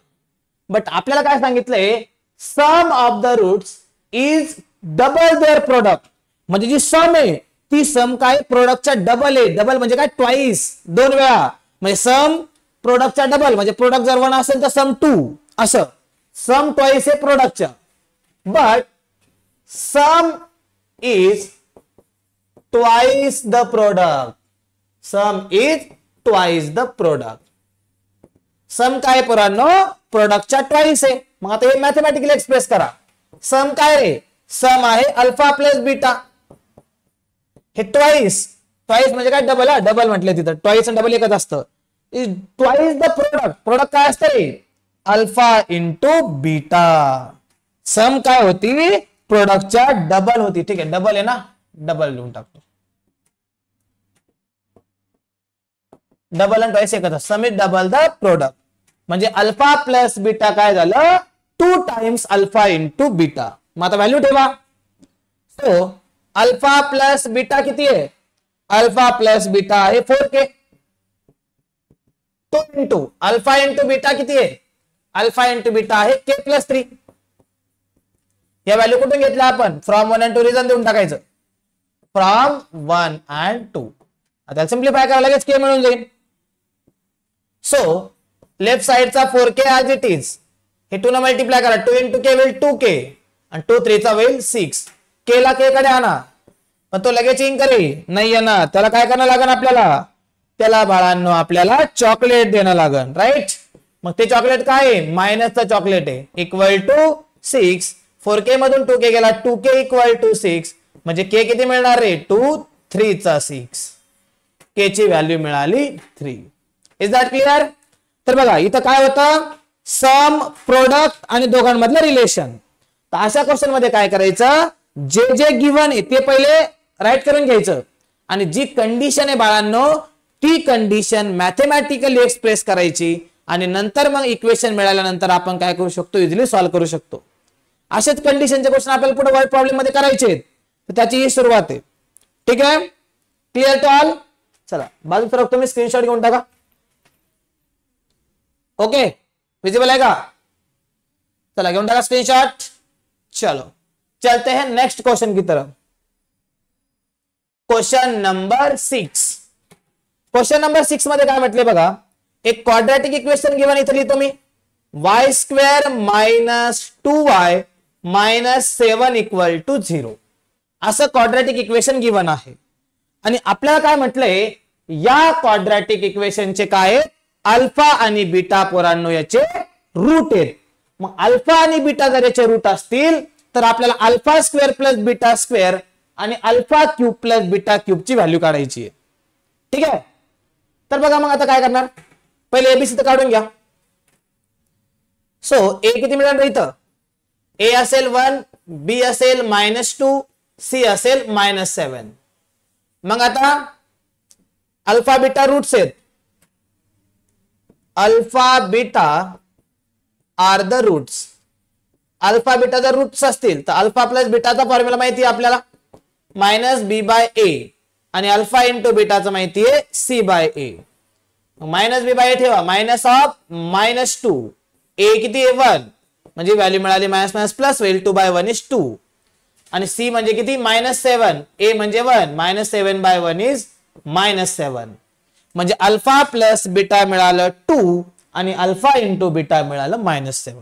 बट आपल्याला काय सांगितलंय? Sum of the roots is double their product. म्हणजे जी सम आहे ती सम काय प्रोडक्टच्या डबल आहे. डबल म्हणजे काय? ट्वाइस, 2 वेळा. म्हणजे सम प्रोडक्टच्या डबल, म्हणजे प्रोडक्ट जर 1 असेल तर सम 2 असं. सम ट्वाइस आहे प्रोडक्टच्या. But sum is twice the product. Sum is twice the product. Sum काय पोरांनो? प्रोडक्टच्या ट्वाइस आहे. मग आता हे मॅथमॅटिकली एक्सप्रेस करा. सम काय रे? सम आहे अल्फा प्लस बीटा. हे ट्वाइस म्हणजे काय? डबल. डबल म्हटलं तिथं. ट्वाइस आणि डबल एकच असतं. Twice the product. प्रोडक्ट काय असतं रे? Alpha into beta. सम काय होती? प्रोडक्टच्या डबल होती. ठीक आहे, डबल आहे ना, डबल लिहून टाकतो. डबल आणि ट्वाइस एकच. सम इज डबल द प्रोडक्ट. म्हणजे अल्फा प्लस बीटा काय झालं? 2 टाइम्स अल्फा इंटू बीटा. मग आता व्हॅल्यू ठेवा. सो अल्फा प्लस बीटा किती आहे? अल्फा प्लस बीटा आहे 4k. 2 into alpha into beta किती आहे? अल्फा इंटू बीटा आहे के प्लस 3. या व्हॅल्यू कुठून घेतल्या आपण? फ्रॉम 1 and 2 रिझन देऊन टाकायचं. From 1 and 2. आता सिम्प्लिफाय करा लगेच के मिळून जाईल. सो लेफ्ट साइडचा 4k ॲज इट इज. हे 2 न मल्टिप्लाय करा. 2 into k विल 2k आणि 2 3 चा होईल 6. k ला k कडे आणा. पण तो लगेच इन करेल नाही येणार. त्याला काय करणं लागेल आपल्याला? त्याला बाळांनो आपल्याला चॉकलेट देणं लागेल. राईट. मग ते चॉकलेट काय आहे? मायनसचं चॉकलेट आहे. Equal to 6. 4k मधून 2k गेला. 2k इक्वल टू 6 म्हणजे k किती मिळणार रे? 2 3 चा 6. k ची व्हॅल्यू मिळाली 3. Is that clear? तर बघा इथं काय होतं? सम, प्रोडक्ट आणि दोघांमधलं रिलेशन. तर अशा क्वेश्चन मध्ये काय करायचं? जे जे गिव्हन आहे ते पहिले राईट करून घ्यायचं आणि जी कंडिशन आहे बाळांनो ती कंडिशन मॅथमॅटिकली एक्सप्रेस करायची आणि नंतर मग इक्वेशन मिळाल्यानंतर आपण काय करू शकतो? इझिली सॉल्व्ह करू शकतो. असेच कंडिशनचे क्वेश्चन आपल्याला पुढे वर्ड प्रॉब्लेम मध्ये करायचे आहेत. तर त्याची ही सुरुवात आहे. ठीक आहे. Clear to all? चला बाजू तरफ तुम्ही स्क्रीनशॉट घेऊन टाका. ओके विजिबल है का? चला घेऊन टाका स्क्रीनशॉट. चलो चलते हैं नेक्स्ट क्वेश्चन की तरफ. Question number 6. क्वेश्चन नंबर 6 मध्ये काय म्हटले बघा? एक क्वाड्रॅटिक इक्वेशन गिवन इथे लिहितो मी. y square minus 2y minus 7 equal to 0 असं क्वाड्रॅटिक इक्वेशन गिवन आहे. आणि आपल्याला काय म्हटलंय? या क्वाड्रॅटिक इक्वेशनचे काय? अल्फा आणि बीटा पोरांनो याचे रूट आहेत. मग अल्फा आणि बीटा जर याचे रूट असतील तर आपल्याला alpha square plus beta square आणि alpha cube plus beta cube ची व्हॅल्यू काढायची आहे. ठीक आहे. तर बघा मग आता काय करणार? पहिले एबीसी तर काढून घ्या. सो ए किती मिळणार इथं? ए असेल 1, बी असेल -2, सी असेल -7. मग आता अल्फा बीटा रूट्स आहेत. Alpha beta are the roots. Alpha beta जर रूट्स असतील तर अल्फा प्लस बीटाचा फॉर्म्युला माहिती आहे आपल्याला -b/a आणि अल्फा इंटू बीटाचा माहिती आहे c/a. -b/a ठेवा. मायनस ऑफ -2 a किती आहे 1 म्हणजे व्हॅल्यू मिळाली मायनस प्लस होईल 2/1 इज 2 आणि c म्हणजे किती -7 a म्हणजे 1 -7/1 इज -7 म्हणजे अल्फा प्लस बीटा मिळालं 2 आणि अल्फा इंटू बीटा मिळालं -7.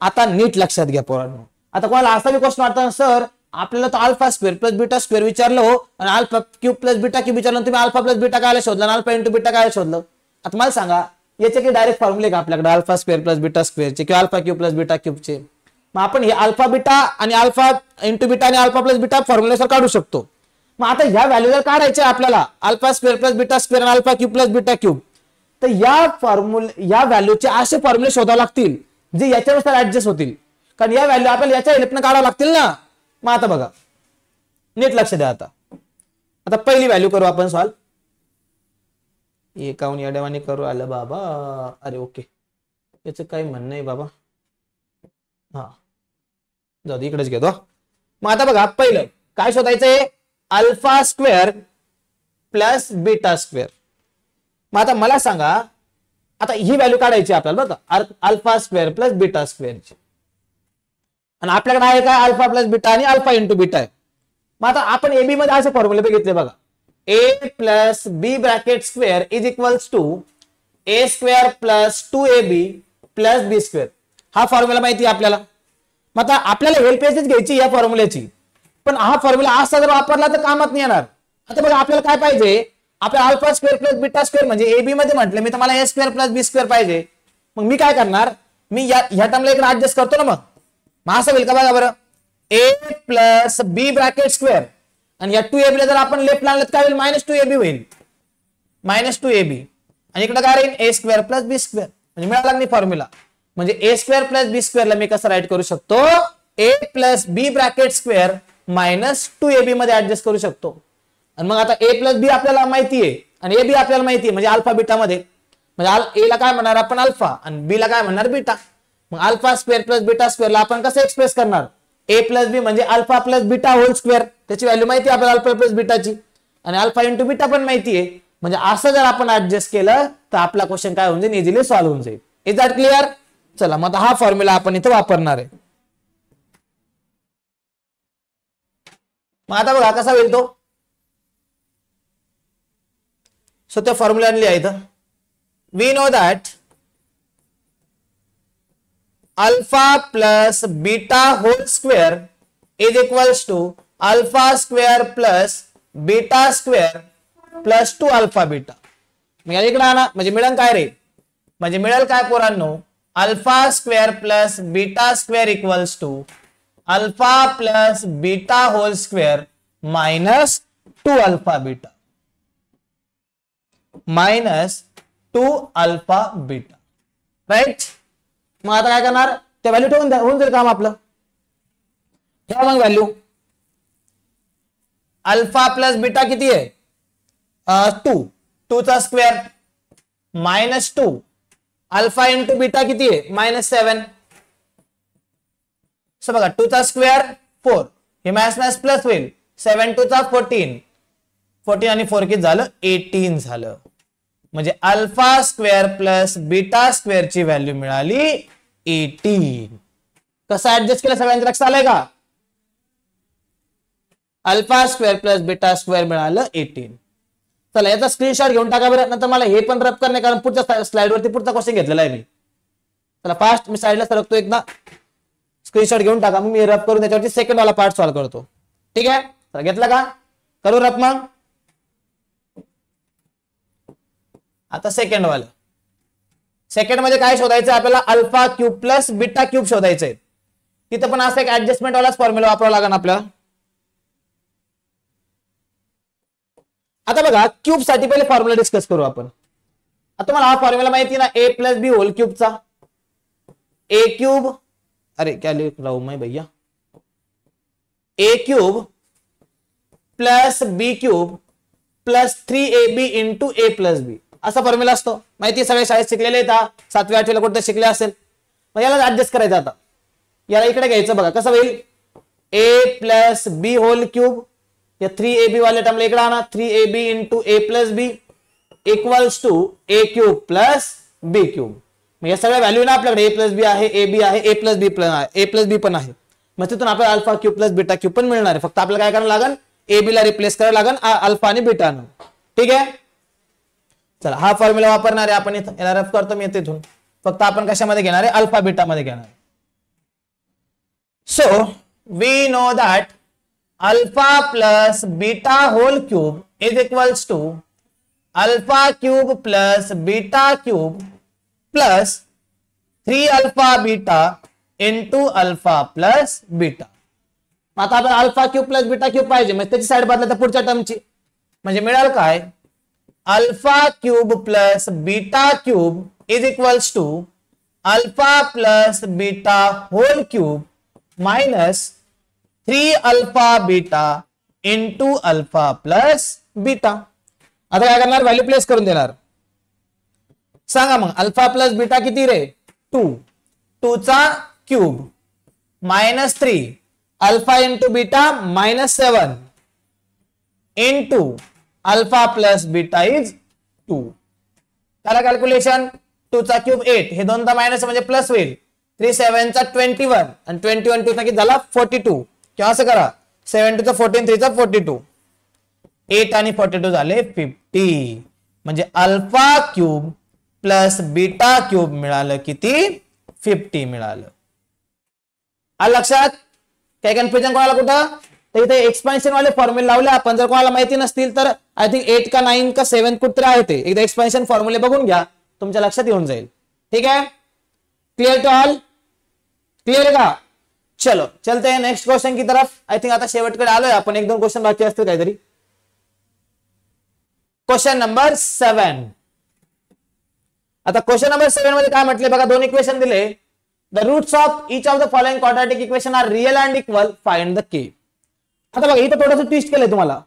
आता नीट लक्षात घ्या पोरांनो. आता कोणाला असा बी क्वेश्चन वाटतं सर आपल्याला तो alpha square plus beta square विचारलं हो आणि alpha cube plus beta cube विचारलं तुम्ही अल्फा प्लस बीटा काय शोधलं आणि अल्फा इंटू बीटा काय शोधलं? आता मला सांगा याचे काही डायरेक्ट फॉर्म्युले का आपल्याकडे अल्फा स्क्वेअर प्लस बीटा स्क्वेअरचे किंवा अल्फा क्यूब प्लस बीटा क्यूबचे? मग आपण हे अल्फा बीटा आणि अल्फा इंटू बीटा आणि अल्फा प्लस बीटा फॉर्म्युलेसर काढू शकतो. मग आता ह्या व्हॅल्यू जर काढायचे आपल्याला alpha square plus beta square आणि alpha cube plus beta cube तर या व्हॅल्यूचे असे फॉर्म्युले शोधावे लागतील जे याच्यानुसार ऍडजस्ट होतील. कारण या व्हॅल्यू आपल्याला याच्या हेल्पने काढावं लागतील ना. मग आता बघा नीट लक्ष द्या. आता पहिली व्हॅल्यू करू आपण सॉल्व. एकावन्न या डेवाने करू आलं बाबा. अरे ओके याचं काही म्हणणं नाही बाबा. हा जाऊ दे इकडेच घेतो. मग आता बघा पहिलं काय शोधायचंय? Alpha square plus beta square. मग आता मला सांगा आता ही व्हॅल्यू काढायची आपल्याला बघा अल्फा स्क्वेअर प्लस बीटा स्क्वेअरची आणि आपल्याकडे आहे काय अल्फा प्लस बीटा आणि अल्फा इंटू बीटा आहे. मग आता आपण एबी मध्ये असे फॉर्म्युले बघितले बघा a plus b bracket square is equals to a square plus 2ab plus b square. हा फॉर्म्युला माहिती आहे आपल्याला. मग आता आपल्याला हेल्प याचीच घ्यायची या फॉर्म्युल्याची. पण हा फॉर्म्युला असा जर वापरला तर कामात नाही येणार. आता बघा आपल्याला काय पाहिजे? आपल्याला alpha square plus beta square म्हणजे ए बी मध्ये म्हटलं मी तर मला ए स्क्वेअर प्लस बी स्क्वेअर पाहिजे. मग मी काय करणार? मी ह्या टर्मला इकडे ऍडजस्ट करतो ना. मग असं होईल का बघा बरं ए प्लस बी ब्रॅकेट स्क्वेअर आणि या 2ab ला जर आपण लेफ्ट आणलं काय होईल -2ab होईल -2ab आणि इकडे काय राहील ए स्क्वेअर प्लस बी स्क्वेअर म्हणजे मिळाला नाही फॉर्म्युला. म्हणजे ए स्क्वेअर प्लस बी स्क्वेअरला मी कसं राईट करू शकतो? ए plus b bracket square -2ab मध्ये ऍडजस्ट करू शकतो. आणि मग आता ए प्लस बी आपल्याला माहिती आहे आणि ए बी आपल्याला माहिती आहे म्हणजे अल्फा बीटा मध्ये म्हणजे ए ला काय म्हणणार आपण अल्फा आणि बी ला काय म्हणणार बीटा. मग अल्फा स्क्वेअर प्लस बीटा स्क्वेअरला आपण कसं एक्सप्रेस करणार? ए प्लस बी म्हणजे alpha plus beta whole square त्याची व्हॅल्यू माहिती आहे आपल्याला अल्फा प्लस बीटाची आणि अल्फा इंटू बीटा पण माहिती आहे. म्हणजे असं जर आपण ऍडजस्ट केलं तर आपला क्वेश्चन काय होऊन जाईल? इझिली सॉल्व्ह होऊन जाईल. Is that clear? चला मग हा फॉर्म्युला आपण इथे वापरणार आहे. मग आता बघा कसा होईल तो. सो त्या फॉर्म्युला लिहा इथं. We know that alpha plus beta whole square is equals to alpha square plus beta square plus 2 alpha beta. मग इकडे आणा म्हणजे मिळेल काय रे, म्हणजे मिळेल काय पोरांनो, alpha square plus beta square equals to alpha plus beta whole square minus 2 alpha beta minus 2 alpha beta. Right. मग आता काय करणार, त्या व्हॅल्यू ठेवून द्या, होऊन जाईल काम आपलं. ठेवा मग व्हॅल्यू. अल्फा प्लस बीटा किती आहे 2, 2 चा square minus 2 alpha into beta किती आहे -7. सो बघा 2 चा स्क्वेअर 4, हे मॅथ्स प्लस होईल. 7 2 चा 14, 14 आणि 4 किती झालं 18 झालं. म्हणजे alpha square plus beta square ची व्हॅल्यू मिळाली 18. कसं ऍडजस्ट केलं सगळ्यांच्या लक्षात आलंय का. Alpha square plus beta square मिळालं 18. चला याचा स्क्रीनशॉट घेऊन टाका बरं, नंतर मला हे पण रब करणे, कारण पुढच्या स्लाइड वरती पुढचा क्वेश्चन घेतलेला आहे मी. चला फास्ट मी साईडला सरकतो एकदा, स्क्रीनशॉट घेऊन टाका, मग मी रब करून त्याच्यावरती सेकंड वाला पार्ट सॉल्व्ह करतो. ठीक आहे. चला घेतला का, करू रब. मग आता सेकंड वाला. सेकंड मध्ये काय शोधायचं आपल्याला, alpha cube plus beta cube शोधायचंय. तिथं पण असं एक ऍडजस्टमेंट वालाच फॉर्म्युला वापरावा लागेल आपल्याला. आता बघा क्यूब साठी पहिले फॉर्म्युला डिस्कस करू आपण. आता तुम्हाला हा फॉर्म्युला माहिती ना, ए प्लस बी होल क्यूबचा. ए क्यूब, अरे क्या लिख रहा हूं मैं भैया, ए cube plus b cube plus 3ab into a plus बी, असा फॉर्म्युला असतो. माहिती सगळे शाळेत शिकलेले आहेत, 7वी 8वी ला कुठे शिकले असेल. मग याला ऍडजस्ट करायचं. आता याला इकडे घ्यायचं. बघा कसं होईल, a plus b whole cube, या 3ab वाले टर्मला इकडे आणा, 3ab into a plus b equals to a cube plus b cube. मग या सगळ्या व्हॅल्यू ना आपल्याकडे ए प्लस बी आहे, ए बी आहे, ए प्लस बी पण आहे. मग तिथून आपल्याला alpha cube plus beta cube पण मिळणार आहे. फक्त आपल्याला काय करावं लागेल, ए बी ला रिप्लेस करावं लागेल अल्फा आणि बीटानं. ठीक आहे. चला हा फॉर्म्युला वापरणार आहे आपण इथं. याला रफ करतो मी इथून. फक्त आपण कशामध्ये घेणार आहे, अल्फा बीटा मध्ये घेणार. So we know that alpha plus beta whole cube is equals to alpha cube plus beta cube plus 3 alpha beta into alpha plus beta. आता आपण alpha cube plus beta cube पाहिजे, म्हणजे त्याची side बदला तर पुढच्या टर्मची. म्हणजे मिळेल काय, alpha cube plus beta cube is equals to alpha plus beta whole cube minus 3 alpha beta into alpha plus beta. आता काय करणार, व्हॅल्यू प्लेस करून देणार. सांगा मग अल्फा प्लस बीटा किती रे 2, 2 चा cube minus 3 alpha into beta -7 into alpha plus beta is 2. करा कॅल्क्युलेशन. 2 चा क्यूब 8, हे 2 चा मायनस म्हणजे प्लस होईल. 3 7 चा 21 आणि 21 2 चा किती झाला 42. किंवा असं करा 7 2 चा 14, 3 चा 42, 8 आणि 42 झाले 50. म्हणजे alpha cube plus beta cube मिळालं किती 50 मिळालं. आलं लक्षात. काही कन्फ्युजन कोणाला कुठं, तर इथे एक्सपेन्शन वाले फॉर्म्युले लावले आपण. जर कोणाला माहिती नसतील तर आय थिंक 8 का 9 का 7 कुठे आहे ते एकदा एक्सपेन्शन फॉर्म्युले बघून घ्या, तुमच्या लक्षात येऊन जाईल. ठीक है, क्लियर टू ऑल, क्लियर का. चलो चलते हैं नेक्स्ट क्वेश्चन की तरफ. आई थिंक आता शेवटकडे आलोय आपण, 1-2 क्वेश्चन बाकी असतील काहीतरी. Question number 7. आता क्वेश्चन नंबर 7 मध्ये काय म्हटले बघा, 2 इक्वेशन दिले. The roots of each of the following quadratic equation are real and equal, find the K. आता बघा इथं थोडंसं ट्विस्ट केलंय तुम्हाला.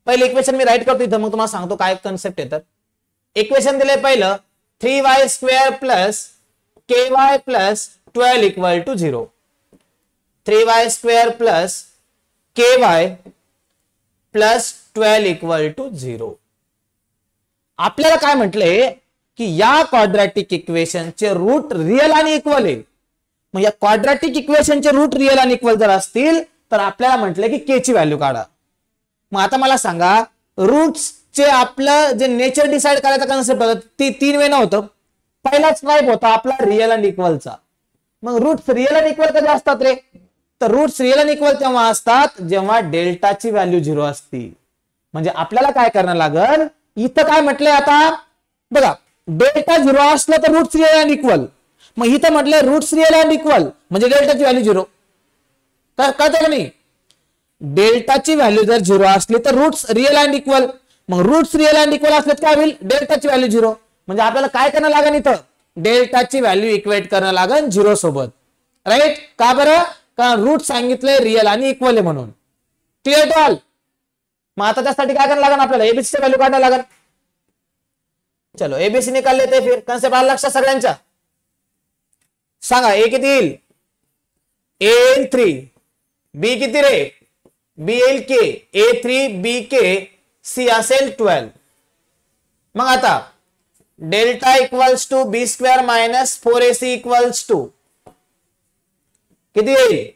पहिले इक्वेशन मी राईट करतो इथं, मग तुम्हाला सांगतो काय कन्सेप्ट आहे. तर इक्वेशन दिले पहिलं 3y square plus ky plus 12 equal to 0. 3y square plus ky plus 12 equal to 0. आपल्याला काय म्हटलंय, की या क्वाड्रॅटिक इक्वेशनचे रूट रिअल आणि इक्वल आहे. मग या क्वाड्रॅटिक इक्वेशनचे रूट रिअल आणि इक्वल जर असतील तर आपल्याला म्हटलं की के ची व्हॅल्यू काढा. मग आता मला सांगा, रूट्सचे आपलं जे नेचर डिसाइड करायचा कन्सेप्ट होता ती 3 वे होतं. पहिलाच टाइप होता आपला रिअल अँड इक्वलचा. मग रूट्स रिअल अँड इक्वल कधी असतात रे? तर रूट्स रिअल अँड इक्वल तेव्हा असतात जेव्हा डेल्टाची व्हॅल्यू 0 असती. म्हणजे आपल्याला काय करणं लागल, इथं काय म्हटलंय आता बघा, डेल्टा 0 असलं तर रूट्स रिअल अँड इक्वल. मग इथं म्हटलंय रूट्स रिअल अँड इक्वल म्हणजे डेल्टाची व्हॅल्यू 0. कळतं का नाही? डेल्टाची व्हॅल्यू जर 0 असली तर रूट्स रिअल अँड इक्वल. मग रूट्स रिअल अँड इक्वल असले काय होईल? डेल्टाची व्हॅल्यू 0. म्हणजे आपल्याला काय करणं लागेल इथं? डेल्टाची व्हॅल्यू इक्वेट करणं लागेल 0 सोबत. राईट? का बरं? कारण रूट सांगितलंय रिअल आणि इक्वल आहे म्हणून. Clear to all? मग आता त्यासाठी काय करायला लागेल आपल्याला? एबीसी व्हॅल्यू काढायला लागेल. चलो एबीसी निकाल लेते फिर. कन्सेप्ट आला लक्षात सगळ्यांच्या? सांगा ए किती येईल? ए येईल 3. बी किती रे? बी येईल के. ए 3 बी के सी असेल 12. मग आता delta equals to B square minus 4ac equals to किती येईल?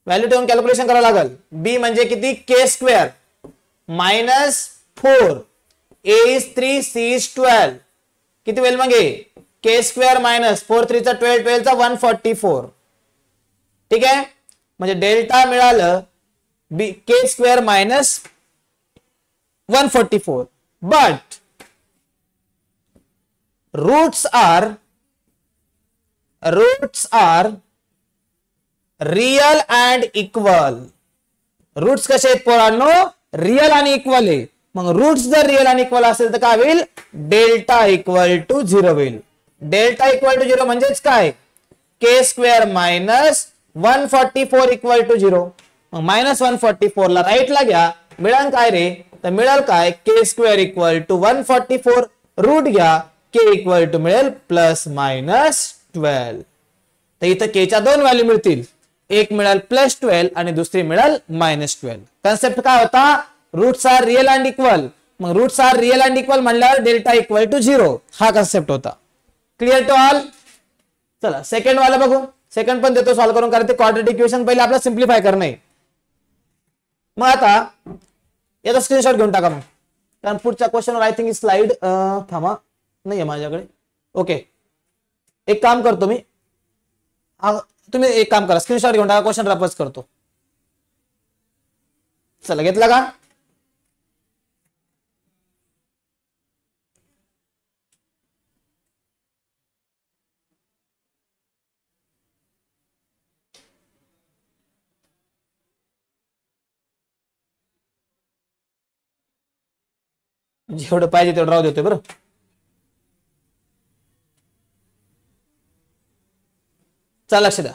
व्हॅल्यू ठेवून कॅल्क्युलेशन करावं लागेल. बी म्हणजे किती? K square minus 4. A is 3 C is 12. किती होईल मग? के स्क्वेअर मायनस 4 3 चा 12 12 चा 144. ठीक आहे? म्हणजे डेल्टा मिळालं B K square minus 144. But roots are real and equal. Roots कसे आहेत पोरांनो? रियल आणि इक्वल आहे. मग रूट्स जर रियल आणि इक्वल असेल तर काय होईल? डेल्टा इक्वल टू 0 होईल. डेल्टा इक्वल टू 0 म्हणजेच काय? के स्क्वेअर मायनस 144 इक्वल टू 0. मग मायनस 144 ला राईटला घ्या, मिळेल काय रे? तर मिळेल काय? के स्क्वेअर इक्वल टू 144. रूट घ्या, के इक्वल टू मिळेल प्लस मायनस 12. तर इथं के च्या 2 व्हॅल्यू मिळतील. एक मिळेल प्लस 12 आणि दुसरी मिळेल मायनस 12. कन्सेप्ट काय होता? Roots are real and equal. मग roots are real and equal म्हणल्यावर डेल्टा इक्वल टू 0 हा कन्सेप्ट होता. Clear to all? चला सेकंड वाला बघू. सेकंड पण देतो सॉल्व्ह करून, कारण ते क्वाड्रॅटिक इक्वेशन पहिले आपल्याला सिम्प्लिफाय करणं आहे. मग आता याचा स्क्रीनशॉट घेऊन टाका. मग कारण पुढच्या क्वेश्चनवर आय थिंक स्लाइड थांबा नाहीये माझ्याकडे. ओके, एक काम करतो मी, तुम्ही एक काम करा, स्क्रीनशॉट घेऊन टाका, क्वेश्चन रपच करतो. चला घेतला का? जेवढं पाहिजे तेवढं राहू देतोय बरं. चला लक्ष द्या,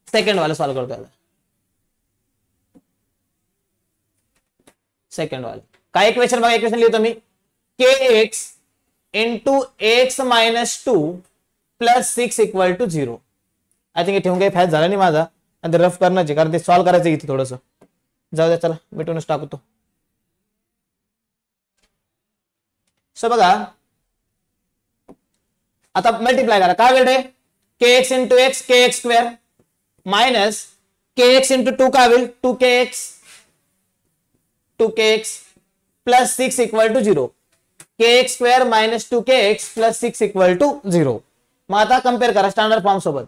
सेकंड वाला सॉल्व करतो. सेकंड वाला काय इक्वेशन बघा, इक्वेशन लिहितो मी. K x into X minus 2 plus 6 equal to 0. I think ठेवून काही फायदा झाला नाही माझा, आणि ते रफ करण्याचे, कारण ते सॉल्व करायचं इथे थोडस. जाऊ द्या, चला मिटूनच टाकतो. सो बघा आता मल्टिप्लाय करा. काय वेळ आहे? K x into x k x square minus k x into 2 काय होईल? 2 k x plus 6 equal to 0. K x square minus 2 x plus 6 equal to 0. मग आता कम्पेअर करा स्टँडर्ड फॉर्म सोबत.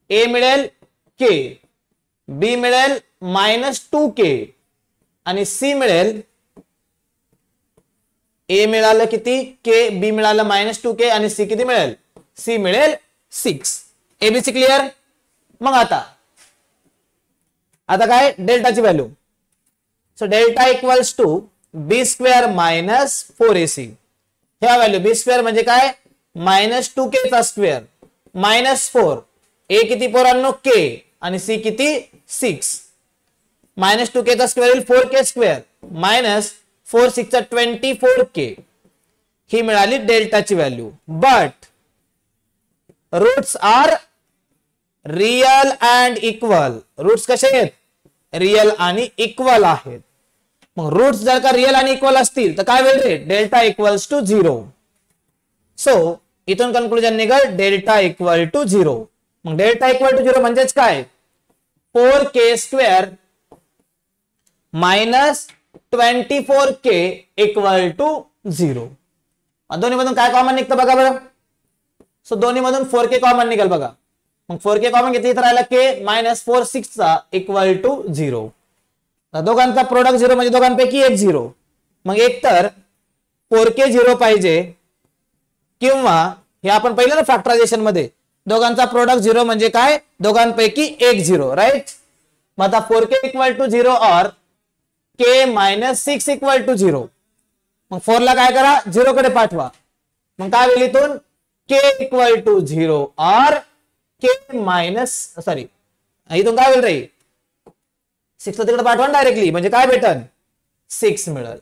ए मिळेल के, बी मिळेल मायनस 2k आणि सी मिळेल, ए मिळालं किती? के, बी मिळालं मायनस 2k आणि सी किती मिळेल? सी मिळेल 6. A b c clear? मग आता काय? डेल्टाची value. So delta equals to B square minus 4ac. ह्या व्हॅल्यू बी स्क्वेअर म्हणजे काय? मायनस 2k चा स्क्वेअर मायनस 4. ए किती पोरांनो? के आणि सी किती? 6. मायनस 2k चा स्क्वेअर येईल 4k स्क्वेअर मायनस 4 6 चा 24k. ही मिळाली डेल्टाची value. But roots are real and equal. Roots कसे आहेत? रियल आणि इक्वल आहेत. मग रूट्स जर का रियल आणि इक्वल असतील तर काय होईल? Delta equals to 0. सो इथून कन्क्लुजन निघाल डेल्टा इक्वल टू 0. मग डेल्टा इक्वल टू 0 म्हणजेच काय, 4k² minus 24k equal to 0. दोन्ही मधून काय कॉमन निघतं बघा बरं. सो दोन्ही मधून 4k कॉमन निघेल बघा. मग 4k कॉमन घेतली इथं राहिला k मायनस 4 6 इक्वल टू 0. दोघांचा प्रोडक्ट 0 म्हणजे दोघांपैकी एक 0. मग एक तर 4k 0 पाहिजे किंवा हे आपण पाहिलं ना फॅक्टरायझेशन मध्ये दोघांचा प्रोडक्ट 0 म्हणजे काय, दोघांपैकी एक 0, राईट. मग आता 4k इक्वल टू 0 और k मायनस 6 इक्वल टू 0. मग 4 ला काय करा, 0 कडे पाठवा. मग काय होईल इथून, k इक्वल टू 0 और k मायनस सॉरी इथून काय होईल रे, 6 ला तिकडे पाठवा डायरेक्टली, म्हणजे काय भेटन 6 मिळेल.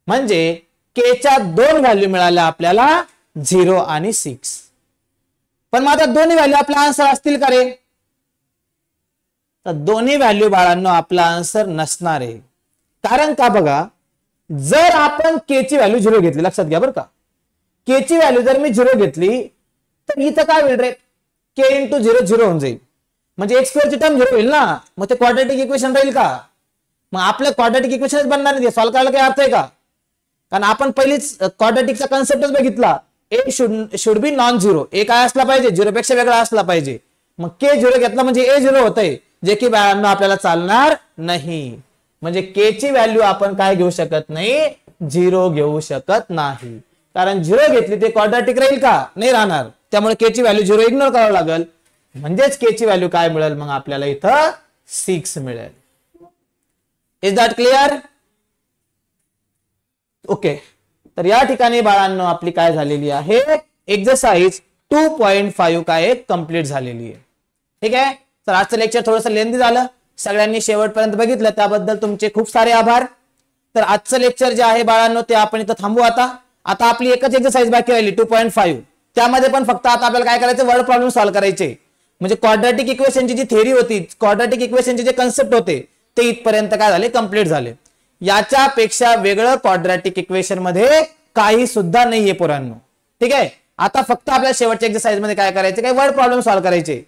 म्हणजे k च्या दोन व्हॅल्यू मिळाल्या आपल्याला 0 आणि 6. पण मग आता दोन्ही व्हॅल्यू आपला आन्सर असतील का रे, तर दोन्ही व्हॅल्यू बाळांनो आपला आन्सर नसणार आहे. कारण का बघा, जर आपण k ची व्हॅल्यू 0 घेतली, लक्षात घ्या बरं का, k ची व्हॅल्यू जर मी 0 घेतली तर इथं काय होईल रे, k इंटू 0 0 होऊन जाईल. म्हणजे x² ची टर्म 0 होईल ना, मग ते क्वाड्रॅटिक इक्वेशन राहील का. मग आपलं क्वाड्रॅटिक इक्वेशनच बनणार नाही, सॉल्व्ह करायला काही अर्थ आहे का. कारण आपण पहिलीच क्वाड्रॅटिकचा कन्सेप्टच बघितला, ए शुड बी नॉन झिरो, ए काय असला पाहिजे 0 पेक्षा वेगळा असला पाहिजे. मग k 0 घेतला म्हणजे a 0 होतंय, जे की आपल्याला चालणार नाही. म्हणजे k ची व्हॅल्यू आपण काय घेऊ शकत नाही, 0 घेऊ शकत नाही. कारण 0 घेतली ते क्वाड्रॅटिक राहील का, नाही राहणार. त्यामुळे k ची व्हॅल्यू 0 इग्नोर करावं लागेल. म्हणजेच k ची व्हॅल्यू काय मिळेल, मग आपल्याला इथं 6 मिळेल. Is that clear. ओके, तर या ठिकाणी बाळांनो आपली काय झालेली आहे, एक्सरसाइज 2.5 काय कंप्लीट झालेली आहे. ठीक आहे. तर आजचं लेक्चर थोडंसं लेंदी झालं, सगळ्यांनी शेवटपर्यंत बघितलं त्याबद्दल तुमचे खूप सारे आभार. तर आजचं लेक्चर जे आहे बाळांनो ते आपण इथं थांबू. आता आपली एकच एक्सरसाइज बाकी राहिली 2.5. त्यामध्ये पण फक्त आता आपल्याला काय करायचं, वर्ड प्रॉब्लेम सॉल्व्ह करायचे. म्हणजे क्वाड्रॅटिक इक्वेशनची जी थेरी होती, क्वाड्रॅटिक इक्वेशनचे जे कन्सेप्ट होते ते इथपर्यंत काय झाले, कंप्लीट झाले. याच्यापेक्षा वेगळं क्वाड्रॅटिक इक्वेशन मध्ये काही सुद्धा नाहीये पोरांनो. ठीक आहे. आता फक्त आपल्या शेवटच्या एक्सरसाइज मध्ये काय करायचे, काही वर्ड प्रॉब्लेम सॉल्व्ह करायचे.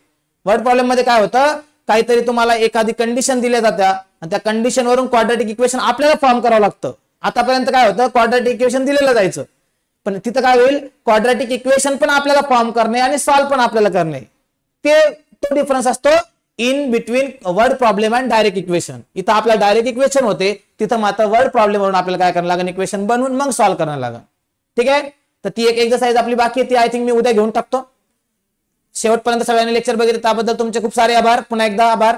वर्ड प्रॉब्लेम मध्ये काय होतं, काहीतरी तुम्हाला एखादी कंडिशन दिल्या जात्या आणि त्या कंडिशन वरून क्वाड्रॅटिक इक्वेशन आपल्याला फॉर्म करावं लागतं. आतापर्यंत काय होतं, क्वाड्रॅटिक इक्वेशन दिलेलं जायचं, पण तिथं काय होईल, क्वाड्रॅटिक इक्वेशन पण आपल्याला फॉर्म करणे आणि सॉल्व्ह पण आपल्याला करणे. तो डिफरन्स असतो in between word problem and direct equation. इथं आपल्याला डायरेक्ट इक्वेशन होते, तिथं मात्र वर्ड प्रॉब्लेम वरून आपल्याला काय करावं लागेल, इक्वेशन बनवून मग सॉल्व्ह करावं लागेल. ठीक आहे. तर ती एक एक्सरसाइज आपली बाकी आहे, ती आय थिंक मी उद्या घेऊन टाकतो. शेवटपर्यंत सगळ्यांनी लेक्चर बघितले त्याबद्दल तुमचे खूप सारे आभार, पुन्हा एकदा आभार.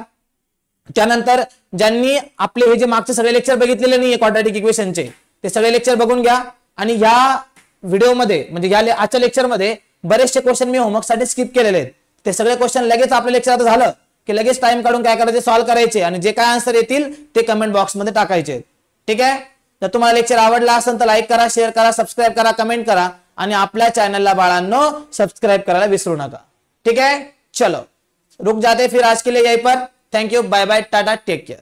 त्यानंतर ज्यांनी आपले हे जे मागचे सगळे लेक्चर बघितलेले नाहीये क्वाड्रॅटिक इक्वेशनचे, ते सगळे लेक्चर बघून घ्या. आणि या व्हिडिओमध्ये म्हणजे या आजच्या लेक्चरमध्ये बरेचसे क्वेश्चन मी होमवर्कसाठी स्किप केलेले आहेत. ते सगळे क्वेश्चन लगेच आपलं लेक्चर आता झालं की लगेच टाइम काढून काय करायचे, सॉल्व्ह करायचे आणि जे काय आन्सर येतील ते कमेंट बॉक्स मध्ये टाकायचे. ठीक आहे. तर तुम्हाला लेक्चर आवडला असेल तर लाईक करा, शेअर करा, सबस्क्राईब करा, कमेंट करा आणि आपल्या चॅनलला बाळांनो सबस्क्राईब करायला विसरू नका. ठीक है. चलो रुक जाते फिर आज के लिए यहीं पर. Thank you, bye bye, tata, take care.